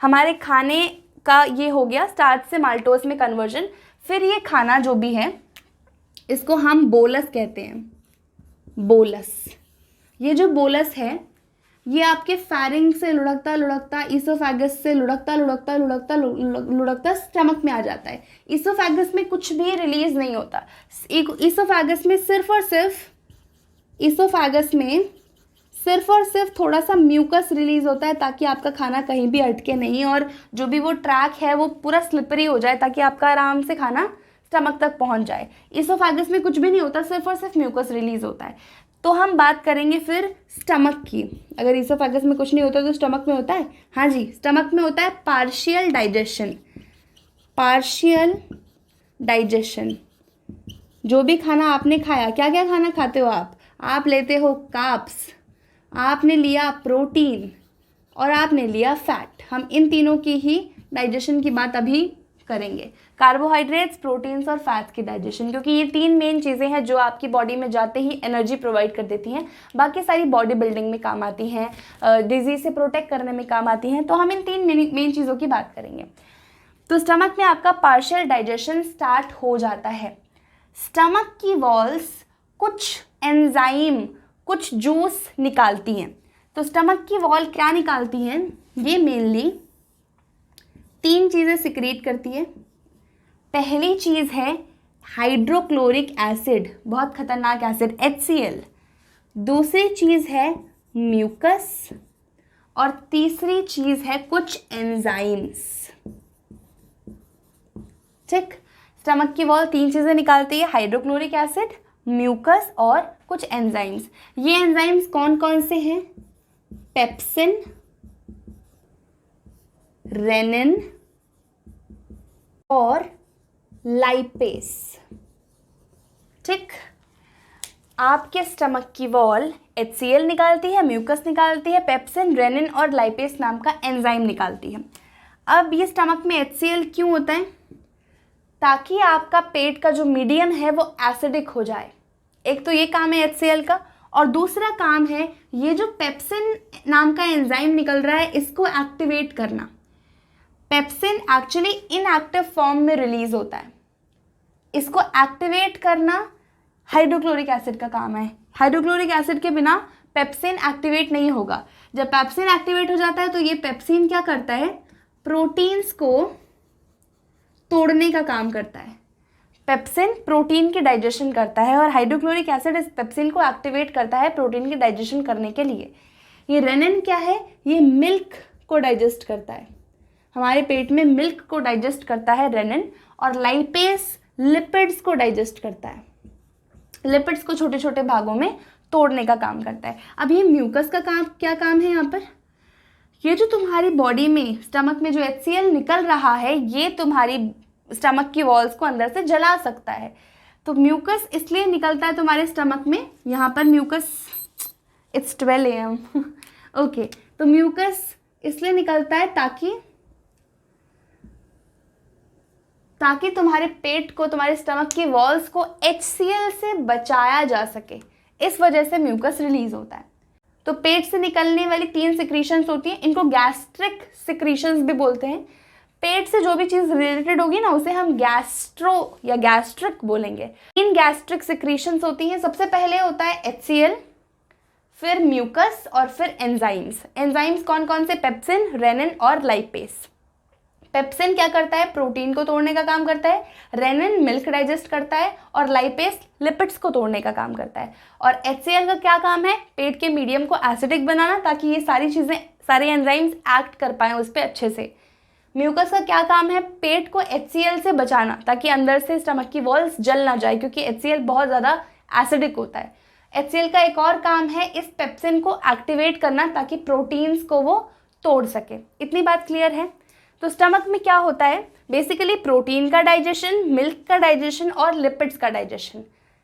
S1: हमारे खाने का ये हो गया स्टार्च से माल्टोस में कन्वर्जन। फिर ये खाना जो भी है इसको हम बोलस कहते हैं। बोलस, ये जो बोलस है ये आपके फैरिंग से लुढ़कता लुढ़कता ईसोफेगस से लुढ़कता स्टमक में आ जाता है। ईसोफेगस में कुछ भी रिलीज नहीं होता। ईसोफेगस में सिर्फ और सिर्फ थोड़ा सा म्यूकस रिलीज होता है ताकि आपका खाना कहीं भी अटके नहीं और जो भी वो ट्रैक है वो पूरा स्लिपरी हो जाए ताकि आपका आराम से खाना स्टमक तक पहुंच जाए। ईसोफेगस में कुछ भी नहीं होता, सिर्फ और सिर्फ म्यूकस रिलीज होता है। तो हम बात करेंगे फिर स्टमक की। अगर ईसोफेगस में कुछ नहीं होता तो स्टमक में होता है? हाँ जी, स्टमक में होता है पार्शियल डाइजेशन। जो भी खाना आपने खाया, क्या क्या खाना खाते हो आप लेते हो कार्ब्स, आपने लिया प्रोटीन और आपने लिया फैट। हम इन तीनों की ही डाइजेशन की बात अभी करेंगे। कार्बोहाइड्रेट्स, प्रोटीन्स और फैट्स की डाइजेशन, क्योंकि ये 3 मेन चीज़ें हैं जो आपकी बॉडी में जाते ही एनर्जी प्रोवाइड कर देती हैं। बाकी सारी बॉडी बिल्डिंग में काम आती हैं, डिजीज से प्रोटेक्ट करने में काम आती हैं। तो हम इन 3 मेन चीज़ों की बात करेंगे। तो स्टमक में आपका पार्शियल डाइजेशन स्टार्ट हो जाता है। स्टमक की वॉल्स कुछ एंजाइम, कुछ जूस निकालती हैं। तो स्टमक की वॉल क्या निकालती हैं? ये मेनली 3 चीज़ें सिक्रीट करती है। पहली चीज़ है हाइड्रोक्लोरिक एसिड, बहुत खतरनाक एसिड HCl। दूसरी चीज़ है म्यूकस और तीसरी चीज़ है कुछ एंजाइम्स। ठीक, स्टमक की वॉल 3 चीज़ें निकालती है, हाइड्रोक्लोरिक एसिड, म्यूकस और कुछ एंजाइम्स। ये एंजाइम्स कौन कौन से हैं? पेप्सिन, रेनिन और लाइपेस। ठीक, आपके स्टमक की वॉल HCl निकालती है, म्यूकस निकालती है, पेप्सिन, रेनिन और लाइपेस नाम का एंजाइम निकालती है। अब ये स्टमक में HCl क्यों होता है? ताकि आपका पेट का जो मीडियम है वो एसिडिक हो जाए। एक तो ये काम है HCl का, और दूसरा काम है ये जो पेप्सिन नाम का एंजाइम निकल रहा है इसको एक्टिवेट करना। पेप्सिन एक्चुअली इनएक्टिव फॉर्म में रिलीज होता है, इसको एक्टिवेट करना हाइड्रोक्लोरिक एसिड का काम है। हाइड्रोक्लोरिक एसिड के बिना पेप्सिन एक्टिवेट नहीं होगा। जब पेप्सिन एक्टिवेट हो जाता है तो ये पेप्सिन क्या करता है? प्रोटीन्स को तोड़ने का काम करता है। पेप्सिन प्रोटीन की डाइजेशन करता है और हाइड्रोक्लोरिक एसिड इस पेप्सिन को एक्टिवेट करता है प्रोटीन की डाइजेशन करने के लिए। ये रेनिन क्या है? ये मिल्क को डाइजेस्ट करता है, हमारे पेट में मिल्क को डाइजेस्ट करता है रेनिन। और लाइपेस लिपिड्स को डाइजेस्ट करता है, लिपिड्स को छोटे छोटे भागों में तोड़ने का काम करता है। अब ये म्यूकस का काम क्या काम है यहाँ पर? ये जो तुम्हारी बॉडी में स्टमक में जो HCl निकल रहा है ये तुम्हारी स्टमक की वॉल्स को अंदर से जला सकता है। तो म्यूकस इसलिए निकलता है तुम्हारे स्टमक में, यहाँ पर म्यूकस, इट्स 12 AM ओके। तो म्यूकस इसलिए निकलता है ताकि तुम्हारे पेट को, तुम्हारे स्टमक की वॉल्स को HCl से बचाया जा सके। इस वजह से म्यूकस रिलीज होता है। तो पेट से निकलने वाली 3 सिक्रीशंस होती हैं, इनको गैस्ट्रिक सिक्रीशंस भी बोलते हैं। पेट से जो भी चीज़ रिलेटेड होगी ना उसे हम गैस्ट्रो या गैस्ट्रिक बोलेंगे। 3 गैस्ट्रिक सिक्रीशंस होती हैं। सबसे पहले होता है HCl, फिर म्यूकस और फिर एंजाइम्स। एंजाइम्स कौन कौन से? पेप्सिन, रेनिन और लाइपेस। पेप्सिन क्या करता है? प्रोटीन को तोड़ने का काम करता है। रेनिन मिल्क डाइजेस्ट करता है और लाइपेस लिपिड्स को तोड़ने का काम करता है। और HCl का क्या काम है? पेट के मीडियम को एसिडिक बनाना ताकि ये सारी चीज़ें, सारे एंजाइम्स एक्ट कर पाएँ उस पर अच्छे से। म्यूकस का क्या काम है? पेट को HCl से बचाना ताकि अंदर से स्टमक की वॉल्स जल ना जाए, क्योंकि HCl बहुत ज़्यादा एसिडिक होता है। HCl का एक और काम है इस पेप्सिन को एक्टिवेट करना ताकि प्रोटीन्स को वो तोड़ सके। इतनी बात क्लियर है? तो स्टमक में क्या होता है? बेसिकली प्रोटीन का डाइजेशन, मिल्क का डाइजेशन और लिपिड्स का डाइजेशन।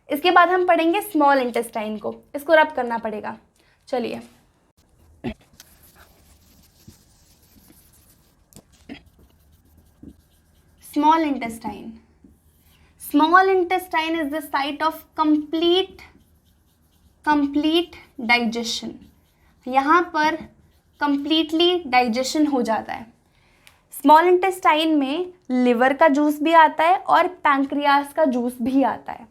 S1: इसके बाद हम पढ़ेंगे स्मॉल इंटेस्टाइन को, इसको रब करना पड़ेगा। चलिए, small intestine. Small intestine is the site of complete digestion. यहाँ पर कंप्लीटली डाइजेशन हो जाता है। स्मॉल इंटेस्टाइन में लिवर का जूस भी आता है और पैंक्रियास का जूस भी आता है।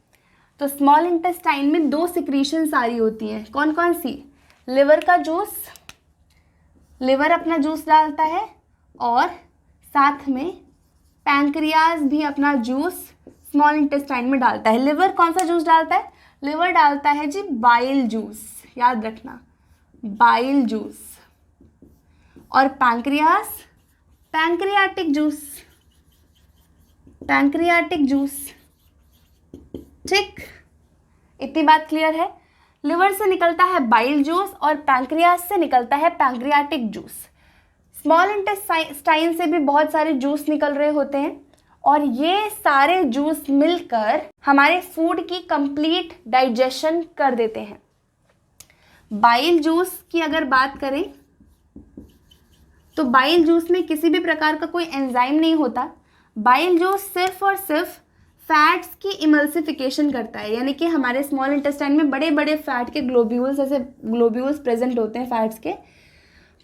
S1: तो स्मॉल इंटेस्टाइन में 2 सिक्रीशन सारी होती हैं। कौन कौन सी? लिवर का जूस, लिवर अपना जूस डालता है, और साथ में पैंक्रियास भी अपना जूस स्मॉल इंटेस्टाइन में डालता है। लिवर कौन सा जूस डालता है? लिवर डालता है जी बाइल जूस, याद रखना, बाइल जूस। और pancreas pancreatic juice, pancreatic juice. ठीक, इतनी बात क्लियर है। लिवर से निकलता है बाइल जूस और पैंक्रियास से निकलता है पैंक्रियाटिक जूस। स्मॉल इंटेस्टाइन से भी बहुत सारे जूस निकल रहे होते हैं, और ये सारे जूस मिलकर हमारे फूड की कंप्लीट डाइजेशन कर देते हैं। बाइल जूस की अगर बात करें तो बाइल जूस में किसी भी प्रकार का कोई एंजाइम नहीं होता। बाइल जूस सिर्फ और सिर्फ फैट्स की इमल्सिफिकेशन करता है, यानी कि हमारे स्मॉल इंटेस्टाइन में बड़े बड़े फैट के ग्लोब्यूल्स, ऐसे ग्लोब्यूल्स प्रेजेंट होते हैं फैट्स के,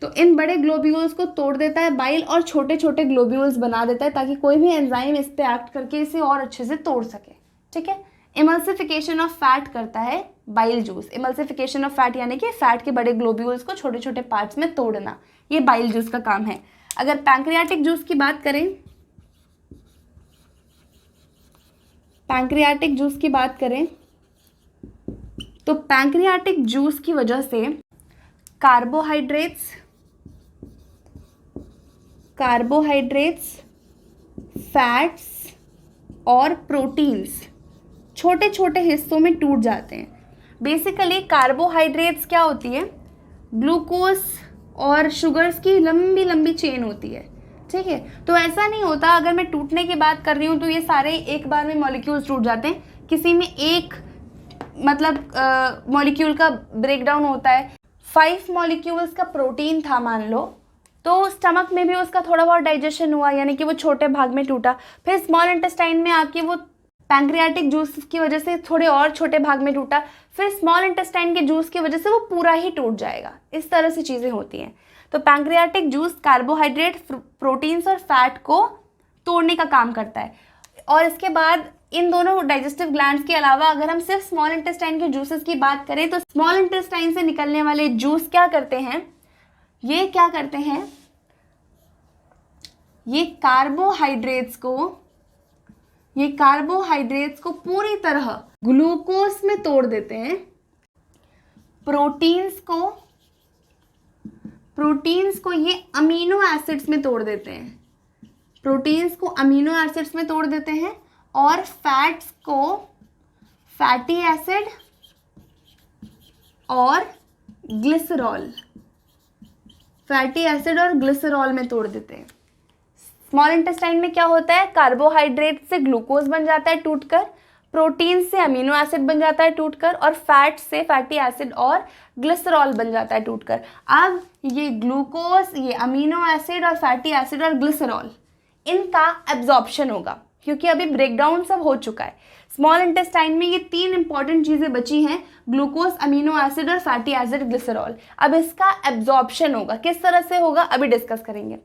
S1: तो इन बड़े ग्लोब्यूल्स को तोड़ देता है बाइल और छोटे छोटे ग्लोब्यूल्स बना देता है, ताकि कोई भी एंजाइम इस पे एक्ट करके इसे और अच्छे से तोड़ सके। ठीक है, इमल्सिफिकेशन ऑफ फैट करता है bile juice. Emulsification of fat यानी कि फैट के बड़े ग्लोब्यूल्स को छोटे छोटे पार्ट्स में तोड़ना, ये बाइल जूस का काम है। अगर पैंक्रियाटिक जूस की बात करें, पैंक्रियाटिक जूस की बात करें तो पैंक्रियाटिक जूस की वजह से कार्बोहाइड्रेट्स, फैट्स और प्रोटीन्स छोटे छोटे हिस्सों में टूट जाते हैं। बेसिकली कार्बोहाइड्रेट्स क्या होती है? ग्लूकोज और शुगर्स की लंबी लंबी चेन होती है। ठीक है, तो ऐसा नहीं होता, अगर मैं टूटने की बात कर रही हूँ तो ये सारे एक बार में मॉलिक्यूल्स टूट जाते हैं। किसी में एक मतलब मॉलिक्यूल का ब्रेकडाउन होता है। 5 मॉलिक्यूल्स का प्रोटीन था मान लो, तो स्टमक में भी उसका थोड़ा बहुत डाइजेशन हुआ, यानी कि वो छोटे भाग में टूटा। फिर स्मॉल इंटेस्टाइन में आके वो पैंक्रियाटिक जूस की वजह से थोड़े और छोटे भाग में टूटा। फिर स्मॉल इंटेस्टाइन के जूस की वजह से वो पूरा ही टूट जाएगा। इस तरह से चीज़ें होती हैं। तो पैंक्रियाटिक जूस कार्बोहाइड्रेट, प्रोटीन्स और फैट को तोड़ने का काम करता है। और इसके बाद इन दोनों डाइजेस्टिव ग्लैंड्स के अलावा अगर हम सिर्फ स्मॉल इंटेस्टाइन के जूसेस की बात करें तो स्मॉल इंटेस्टाइन से निकलने वाले जूस क्या करते हैं? ये क्या करते हैं? ये कार्बोहाइड्रेट्स को पूरी तरह ग्लूकोज में तोड़ देते हैं। प्रोटीन्स को ये अमीनो एसिड्स में तोड़ देते हैं। और फैट्स को फैटी एसिड और ग्लिसरॉल में तोड़ देते हैं। स्मॉल इंटेस्टाइन में क्या होता है? कार्बोहाइड्रेट से ग्लूकोज बन जाता है टूटकर, प्रोटीन से अमीनो एसिड बन जाता है टूटकर, और फैट से फैटी एसिड और ग्लिसरॉल बन जाता है टूटकर। अब ये ग्लूकोज, ये अमीनो एसिड और फैटी एसिड और ग्लिसरॉल, इनका एब्जॉर्प्शन होगा, क्योंकि अभी ब्रेकडाउन सब हो चुका है। स्मॉल इंटेस्टाइन में ये 3 इंपॉर्टेंट चीज़ें बची हैं, ग्लूकोज, अमीनो एसिड और फैटी एसिड, ग्लिसरॉल। अब इसका एब्जॉर्प्शन होगा। किस तरह से होगा अभी डिस्कस करेंगे।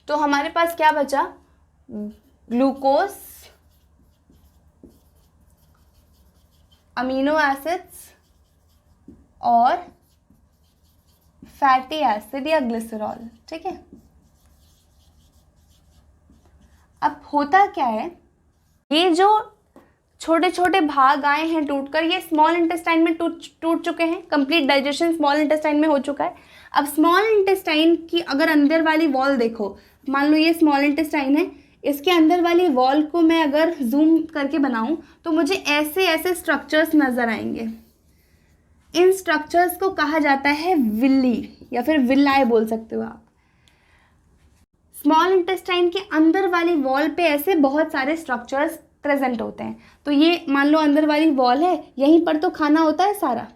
S1: तो हमारे पास क्या बचा? ग्लूकोज, अमीनो एसिड्स और फैटी एसिड या ग्लिसरॉल। ठीक है, अब होता क्या है, ये जो छोटे छोटे भाग आए हैं टूटकर, ये स्मॉल इंटेस्टाइन में टूट चुके हैं। कंप्लीट डाइजेशन स्मॉल इंटेस्टाइन में हो चुका है। अब स्मॉल इंटेस्टाइन की अगर अंदर वाली वॉल देखो, मान लो ये स्मॉल इंटेस्टाइन है, इसके अंदर वाली वॉल को मैं अगर जूम करके बनाऊं तो मुझे ऐसे ऐसे स्ट्रक्चर्स नज़र आएंगे। इन स्ट्रक्चर्स को कहा जाता है विल्ली या फिर विल्लाए बोल सकते हो आप। स्मॉल इंटेस्टाइन के अंदर वाली वॉल पे ऐसे बहुत सारे स्ट्रक्चर्स प्रेजेंट होते हैं। तो ये मान लो अंदर वाली वॉल है, यहीं पर तो खाना होता है सारा,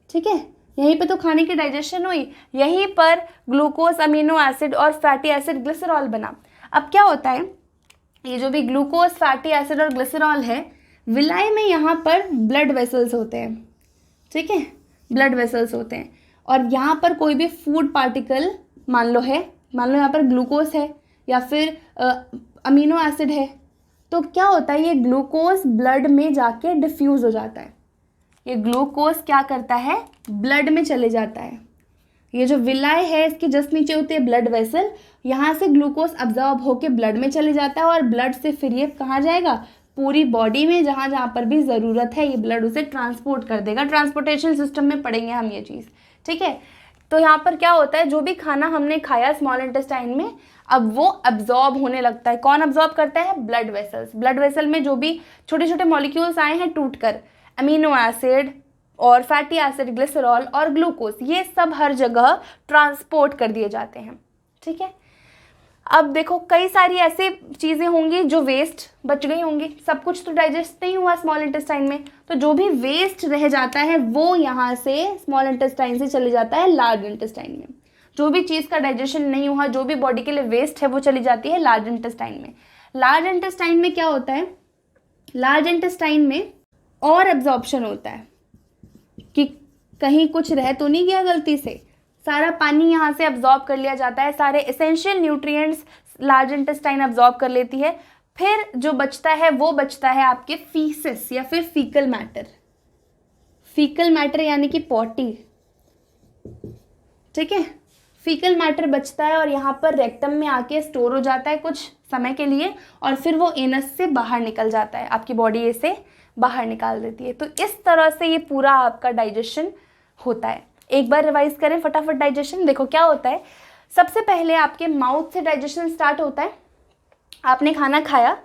S1: ठीक है, यहीं पे तो खाने की डाइजेशन हुई, यहीं पर ग्लूकोज, अमीनो एसिड और फैटी एसिड, ग्लिसरॉल बना। अब क्या होता है, ये जो भी ग्लूकोज, फैटी एसिड और ग्लिसरॉल है, विलाई में यहाँ पर ब्लड वेसल्स होते हैं, ठीक है, ब्लड वेसल्स होते हैं। और यहाँ पर कोई भी फूड पार्टिकल मान लो यहाँ पर ग्लूकोज है या फिर अमीनो एसिड है, तो क्या होता है, ये ग्लूकोज ब्लड में जाके डिफ्यूज़ हो जाता है। ये ग्लूकोज क्या करता है, ब्लड में चले जाता है। ये जो विलाई है इसके जस्ट नीचे होती है ब्लड वेसल, यहाँ से ग्लूकोज अब्जॉर्ब होके ब्लड में चले जाता है और ब्लड से फिर ये कहाँ जाएगा, पूरी बॉडी में, जहाँ जहाँ पर भी ज़रूरत है ये ब्लड उसे ट्रांसपोर्ट कर देगा। ट्रांसपोर्टेशन सिस्टम में पढ़ेंगे हम ये चीज़, ठीक है। तो यहाँ पर क्या होता है, जो भी खाना हमने खाया स्मॉल इंटेस्टाइन में, अब वो अब्जॉर्ब होने लगता है। कौन अब्जॉर्ब करता है, ब्लड वेसल्स। ब्लड वेसल में जो भी छोटे छोटे मॉलिक्यूल्स आए हैं टूटकर, अमीनो एसिड और फैटी एसिड, ग्लिसरॉल और ग्लूकोज, ये सब हर जगह ट्रांसपोर्ट कर दिए जाते हैं, ठीक है। अब देखो कई सारी ऐसे चीज़ें होंगी जो वेस्ट बच गई होंगी, सब कुछ तो डाइजेस्ट नहीं हुआ स्मॉल इंटेस्टाइन में, तो जो भी वेस्ट रह जाता है वो यहाँ से स्मॉल इंटेस्टाइन से चले जाता है लार्ज इंटेस्टाइन में। जो भी चीज़ का डाइजेशन नहीं हुआ, जो भी बॉडी के लिए वेस्ट है, वो चली जाती है लार्ज इंटेस्टाइन में। लार्ज इंटेस्टाइन में क्या होता है, लार्ज इंटेस्टाइन में और एब्जॉर्प्शन होता है कि कहीं कुछ रह तो नहीं गया गलती से, सारा पानी यहाँ से अब्जॉर्ब कर लिया जाता है, सारे essential nutrients large intestine absorb कर लेती है। फिर जो बचता है वो बचता है आपके फीसेस या फिर फीकल मैटर। फीकल मैटर यानी कि पॉटी, ठीक है, फीकल मैटर बचता है और यहाँ पर रेक्टम में आके स्टोर हो जाता है कुछ समय के लिए, और फिर वो एनस से बाहर निकल जाता है, आपकी बॉडी इसे बाहर निकाल देती है। तो इस तरह से ये पूरा आपका डाइजेशन होता है। एक बार रिवाइज करें फटाफट डाइजेशन। देखो क्या होता है, सबसे पहले आपके माउथ से डाइजेशन स्टार्ट होता है। आपने खाना खाया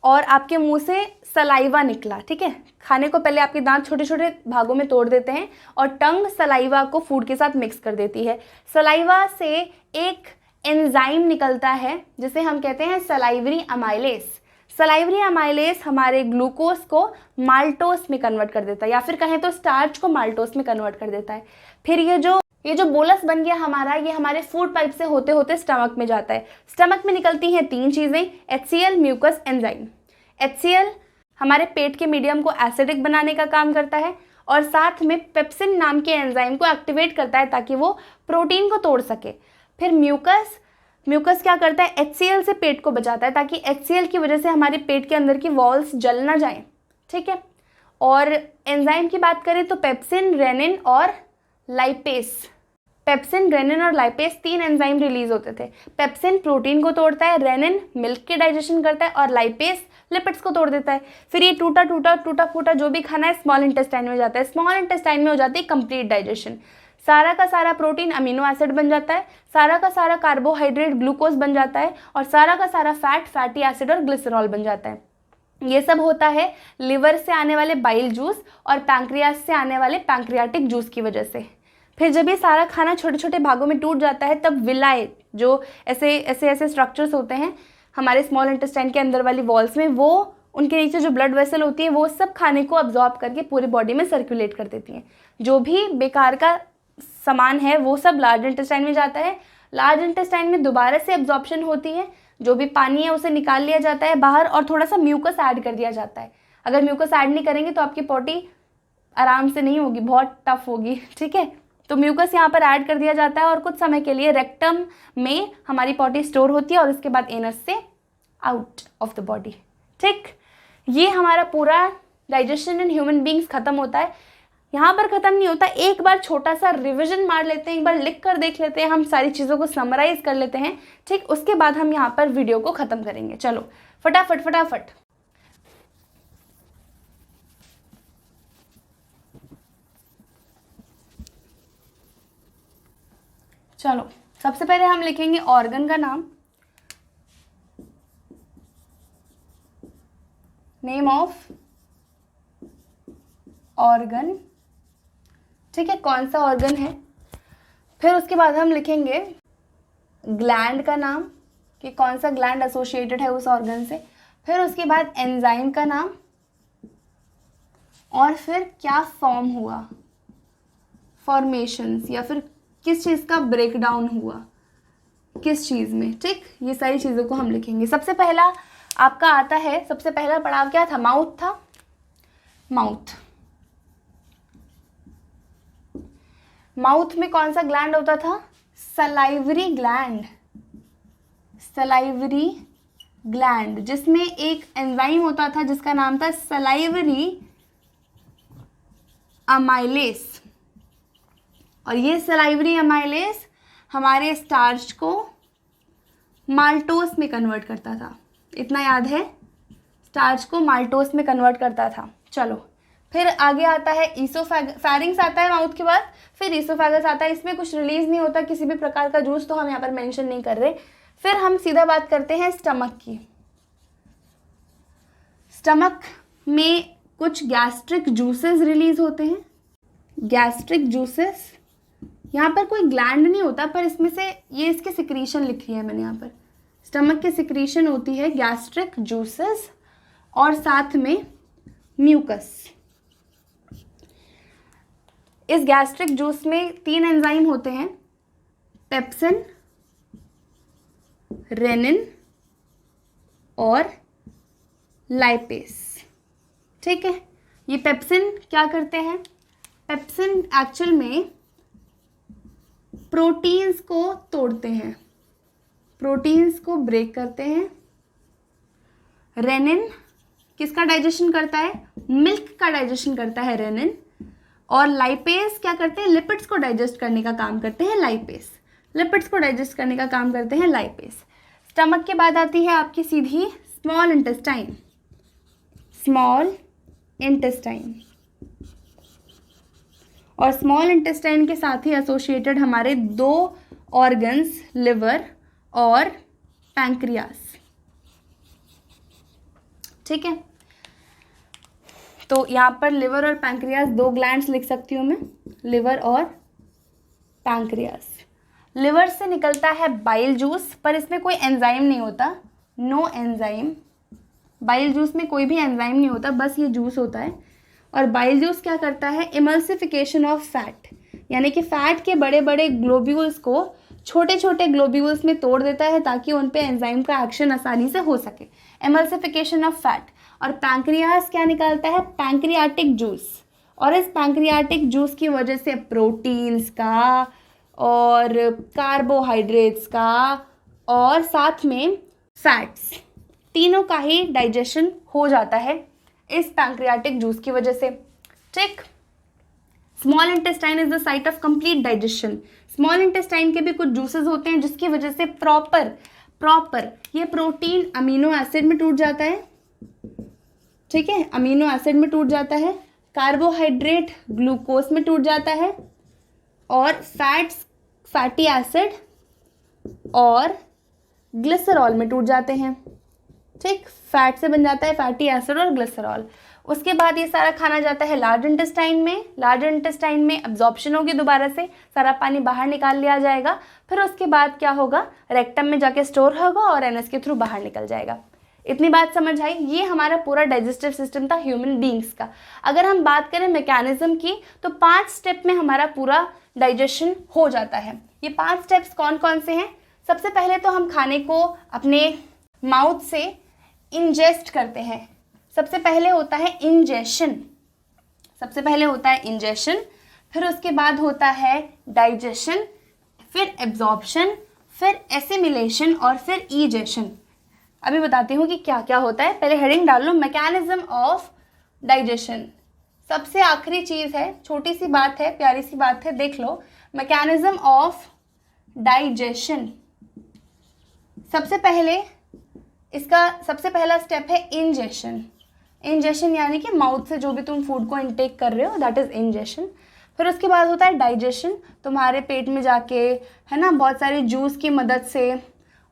S1: और आपके मुंह से सलाइवा निकला, ठीक है। खाने को पहले आपके दांत छोटे छोटे भागों में तोड़ देते हैं और टंग सलाइवा को फूड के साथ मिक्स कर देती है। सलाइवा से एक एंजाइम निकलता है जिसे हम कहते हैं सलाइवरी अमाइलेस। सलाइवरी अमाइलेस हमारे ग्लूकोज को माल्टोस में कन्वर्ट कर देता है, या फिर कहें तो स्टार्च को माल्टोस में कन्वर्ट कर देता है। फिर ये जो बोलस बन गया हमारा, ये हमारे फूड पाइप से होते होते स्टमक में जाता है। स्टमक में निकलती हैं 3 चीज़ें, HCl, म्यूकस, एंजाइम। HCl हमारे पेट के मीडियम को एसिडिक बनाने का काम करता है और साथ में पेप्सिन नाम के एंजाइम को एक्टिवेट करता है ताकि वो प्रोटीन को तोड़ सके। फिर म्यूकस क्या करता है, HCl से पेट को बचाता है ताकि HCl की वजह से हमारे पेट के अंदर की वॉल्स जल ना जाएं, ठीक है। और एंजाइम की बात करें तो पेप्सिन, रेनिन और लाइपेस। पेप्सिन, रेनिन और लाइपेस 3 एंजाइम रिलीज होते थे। पेप्सिन प्रोटीन को तोड़ता है, रेनिन मिल्क के डाइजेशन करता है और लाइपेस लिपिड्स को तोड़ देता है। फिर ये टूटा फूटा जो भी खाना है स्मॉल इंटेस्टाइन में जाता है। स्मॉल इंटेस्टाइन में हो जाती है कंप्लीट डाइजेशन। सारा का सारा प्रोटीन अमीनो एसिड बन जाता है, सारा का सारा कार्बोहाइड्रेट ग्लूकोज बन जाता है और सारा का सारा फैट फैटी एसिड और ग्लिसरॉल बन जाता है। ये सब होता है लिवर से आने वाले बाइल जूस और पैंक्रियास से आने वाले पैंक्रियाटिक जूस की वजह से। फिर जब ये सारा खाना छोटे छोटे भागों में टूट जाता है तब विलाय, जो ऐसे स्ट्रक्चर्स होते हैं हमारे स्मॉल इंटेस्टाइन के अंदर वाली वॉल्स में, वो उनके नीचे जो ब्लड वेसल होती है वो सब खाने को अब्जॉर्ब करके पूरी बॉडी में सर्कुलेट कर देती हैं। जो भी बेकार का सामान है वो सब लार्ज इंटेस्टाइन में जाता है। लार्ज इंटेस्टाइन में दोबारा से एब्जॉर्प्शन होती है, जो भी पानी है उसे निकाल लिया जाता है बाहर और थोड़ा सा म्यूकस ऐड कर दिया जाता है। अगर म्यूकस ऐड नहीं करेंगे तो आपकी पॉटी आराम से नहीं होगी, बहुत टफ होगी, ठीक है। तो म्यूकस यहाँ पर ऐड कर दिया जाता है और कुछ समय के लिए रेक्टम में हमारी पॉटी स्टोर होती है और उसके बाद एनस से आउट ऑफ द बॉडी, ठीक। ये हमारा पूरा डाइजेशन इन ह्यूमन बींग्स खत्म होता है। यहाँ पर ख़त्म नहीं होता, एक बार छोटा सा रिवीजन मार लेते हैं, एक बार लिख कर देख लेते हैं, हम सारी चीज़ों को समराइज कर लेते हैं, ठीक। उसके बाद हम यहाँ पर वीडियो को ख़त्म करेंगे। चलो फटाफट। चलो सबसे पहले हम लिखेंगे ऑर्गन का नाम, नेम ऑफ ऑर्गन, ठीक है, कौन सा ऑर्गन है। फिर उसके बाद हम लिखेंगे ग्लैंड का नाम, कि कौन सा ग्लैंड एसोसिएटेड है उस ऑर्गन से, फिर उसके बाद एंजाइम का नाम, और फिर क्या फॉर्म हुआ, फॉर्मेशंस, या फिर किस चीज़ का ब्रेकडाउन हुआ किस चीज़ में, ठीक। ये सारी चीज़ों को हम लिखेंगे। सबसे पहला आपका आता है, सबसे पहला पड़ाव क्या था, माउथ था। माउथ, माउथ में कौन सा ग्लैंड होता था, सलाइवरी ग्लैंड, सलाइवरी ग्लैंड, जिसमें एक एंजाइम होता था जिसका नाम था सलाइवरी अमाइलेस, और ये सलाइवरी अमाइलेस हमारे स्टार्च को माल्टोस में कन्वर्ट करता था। इतना याद है, स्टार्च को माल्टोस में कन्वर्ट करता था। चलो फिर आगे आता है ईसोफैरिंग्स आता है माउथ के बाद, फिर ईसोफेगस आता है। इसमें कुछ रिलीज नहीं होता किसी भी प्रकार का जूस, तो हम यहाँ पर मेंशन नहीं कर रहे। फिर हम सीधा बात करते हैं स्टमक की। स्टमक में कुछ गैस्ट्रिक जूसेस रिलीज होते हैं। गैस्ट्रिक जूसेस, यहाँ पर कोई ग्लैंड नहीं होता, पर इसमें से ये इसके सिक्रीशन लिखी है मैंने यहाँ पर। स्टमक के सिक्रीशन होती है गैस्ट्रिक जूसेस और साथ में म्यूकस। इस गैस्ट्रिक जूस में 3 एंजाइम होते हैं, पेप्सिन, रेनिन और लाइपेस, ठीक है। ये पेप्सिन क्या करते हैं, पेप्सिन एक्चुअल में प्रोटीन्स को तोड़ते हैं, प्रोटीन्स को ब्रेक करते हैं। रेनिन किसका डाइजेशन करता है, मिल्क का डाइजेशन करता है रेनिन। और लाइपेस क्या करते हैं, लिपिड्स को डाइजेस्ट करने का काम करते हैं लाइपेस, लिपिड्स को डाइजेस्ट करने का काम करते हैं लाइपेस। स्टमक के बाद आती है आपकी सीधी स्मॉल इंटेस्टाइन, स्मॉल इंटेस्टाइन, और स्मॉल इंटेस्टाइन के साथ ही एसोसिएटेड हमारे 2 ऑर्गन्स, लिवर और पैंक्रियास, ठीक है। तो यहाँ पर लिवर और पैंक्रियास 2 ग्लैंड्स लिख सकती हूँ मैं, लिवर और पैंक्रियास। लिवर से निकलता है बाइल जूस, पर इसमें कोई एंजाइम नहीं होता, नो एंजाइम। बाइल जूस में कोई भी एंजाइम नहीं होता, बस ये जूस होता है। और बाइल जूस क्या करता है, इमल्सिफिकेशन ऑफ फैट, यानी कि फैट के बड़े बड़े ग्लोब्यूल्स को छोटे छोटे ग्लोब्यूल्स में तोड़ देता है ताकि उन पे एंजाइम का एक्शन आसानी से हो सके, इमल्सिफिकेशन ऑफ फैट। और पैंक्रियास क्या निकालता है, पैंक्रियाटिक जूस, और इस पैंक्रियाटिक जूस की वजह से प्रोटीन्स का और कार्बोहाइड्रेट्स का और साथ में फैट्स, तीनों का ही डाइजेशन हो जाता है इस पैंक्रियाटिक जूस की वजह से, ठीक। Small intestine is the site of complete digestion. Small intestine के भी कुछ जूसेस होते हैं जिसकी वजह से प्रॉपर ये प्रोटीन अमीनो एसिड में टूट जाता है, ठीक है, अमीनो एसिड में टूट जाता है, कार्बोहाइड्रेट ग्लूकोज में टूट जाता है, और फैट्स फैटी एसिड और ग्लिसरॉल में टूट जाते हैं, ठीक। फैट से बन जाता है फैटी एसिड और ग्लिसरॉल। उसके बाद ये सारा खाना जाता है लार्ज इंटेस्टाइन में। लार्ज इंटेस्टाइन में अब्जॉर्प्शन होगी, दोबारा से सारा पानी बाहर निकाल लिया जाएगा। फिर उसके बाद क्या होगा, रेक्टम में जाके स्टोर होगा और एनएस के थ्रू बाहर निकल जाएगा। इतनी बात समझ आई। ये हमारा पूरा डाइजेस्टिव सिस्टम था ह्यूमन बींग्स का। अगर हम बात करें मैकेनिज्म की, तो 5 स्टेप में हमारा पूरा डाइजेशन हो जाता है। ये 5 स्टेप्स कौन कौन से हैं? सबसे पहले तो हम खाने को अपने माउथ से इंजेस्ट करते हैं। सबसे पहले होता है इंजेशन, सबसे पहले होता है इंजेशन, फिर उसके बाद होता है डाइजेशन, फिर एब्जॉर्प्शन, फिर एसिमिलेशन और फिर ईजेशन। अभी बताती हूँ कि क्या क्या होता है। पहले हेडिंग डाल लो, मैकेनिज्म ऑफ डाइजेशन। सबसे आखिरी चीज़ है, छोटी सी बात है, प्यारी सी बात है, देख लो। मैकेनिज्म ऑफ डाइजेशन, सबसे पहले इसका सबसे पहला स्टेप है इंजेशन। इंजेशन यानी कि माउथ से जो भी तुम फूड को इनटेक कर रहे हो, दैट इज इंजेशन। फिर उसके बाद होता है डाइजेशन, तुम्हारे पेट में जाके, है ना, बहुत सारे जूस की मदद से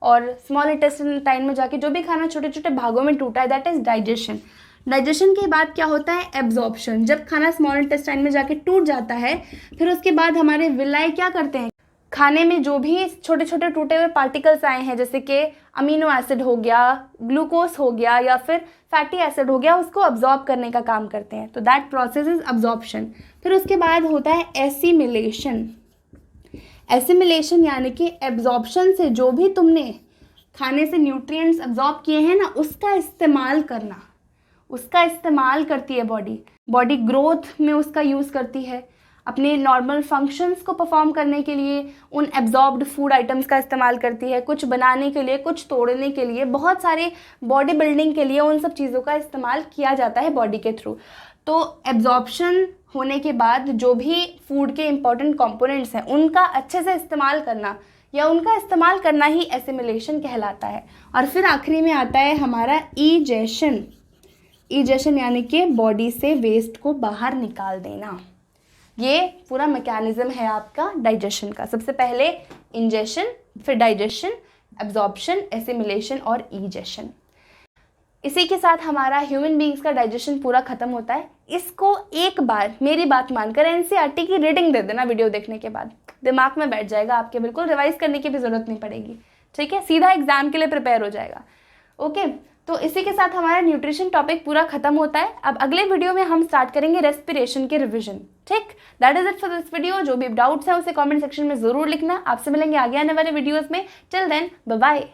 S1: और स्मॉल इंटेस्टाइन में जाके जो भी खाना छोटे छोटे भागों में टूटा है, दैट इज डाइजेशन। डाइजेशन के बाद क्या होता है? एब्जॉर्प्शन। जब खाना स्मॉल इंटेस्टाइन में जाके टूट जाता है, फिर उसके बाद हमारे विलाई क्या करते हैं? खाने में जो भी छोटे छोटे टूटे हुए पार्टिकल्स आए हैं, जैसे कि अमीनो एसिड हो गया, ग्लूकोज हो गया या फिर फैटी एसिड हो गया, उसको अब्जॉर्ब करने का काम करते हैं। तो दैट प्रोसेस इज अब्जॉर्प्शन। फिर उसके बाद होता है एसिमिलेशन। एसिमिलेशन यानी कि एब्जॉर्प्शन से जो भी तुमने खाने से न्यूट्रिएंट्स अब्जॉर्ब किए हैं ना, उसका इस्तेमाल करना, उसका इस्तेमाल करती है बॉडी ग्रोथ में उसका यूज़ करती है, अपने नॉर्मल फंक्शंस को परफॉर्म करने के लिए उन एब्जॉर्ब्ड फूड आइटम्स का इस्तेमाल करती है, कुछ बनाने के लिए, कुछ तोड़ने के लिए, बहुत सारे बॉडी बिल्डिंग के लिए उन सब चीज़ों का इस्तेमाल किया जाता है बॉडी के थ्रू। तो एब्जॉर्प्शन होने के बाद जो भी फूड के इम्पॉर्टेंट कंपोनेंट्स हैं उनका अच्छे से इस्तेमाल करना या उनका इस्तेमाल करना ही एसिमिलेशन कहलाता है। और फिर आखिरी में आता है हमारा ईजेशन। ईजेशन यानी कि बॉडी से वेस्ट को बाहर निकाल देना। ये पूरा मैकेनिज्म है आपका डाइजेशन का। सबसे पहले इंजेशन, फिर डाइजेशन, एब्जॉर्प्शन, एसिमिलेशन और ईजेशन। इसी के साथ हमारा ह्यूमन बीइंग्स का डाइजेशन पूरा खत्म होता है। इसको एक बार मेरी बात मानकर एनसीईआरटी की रीडिंग दे देना वीडियो देखने के बाद, दिमाग में बैठ जाएगा आपके, बिल्कुल रिवाइज करने की भी ज़रूरत नहीं पड़ेगी। ठीक है, सीधा एग्जाम के लिए प्रिपेयर हो जाएगा। ओके, तो इसी के साथ हमारा न्यूट्रिशन टॉपिक पूरा खत्म होता है। अब अगले वीडियो में हम स्टार्ट करेंगे रेस्पिरेशन के रिविजन। ठीक, that is it for this video. जो भी डाउट्स हैं उसे कमेंट सेक्शन में ज़रूर लिखना। आपसे मिलेंगे आगे आने वाले वीडियोज़ में। Till then, bye bye.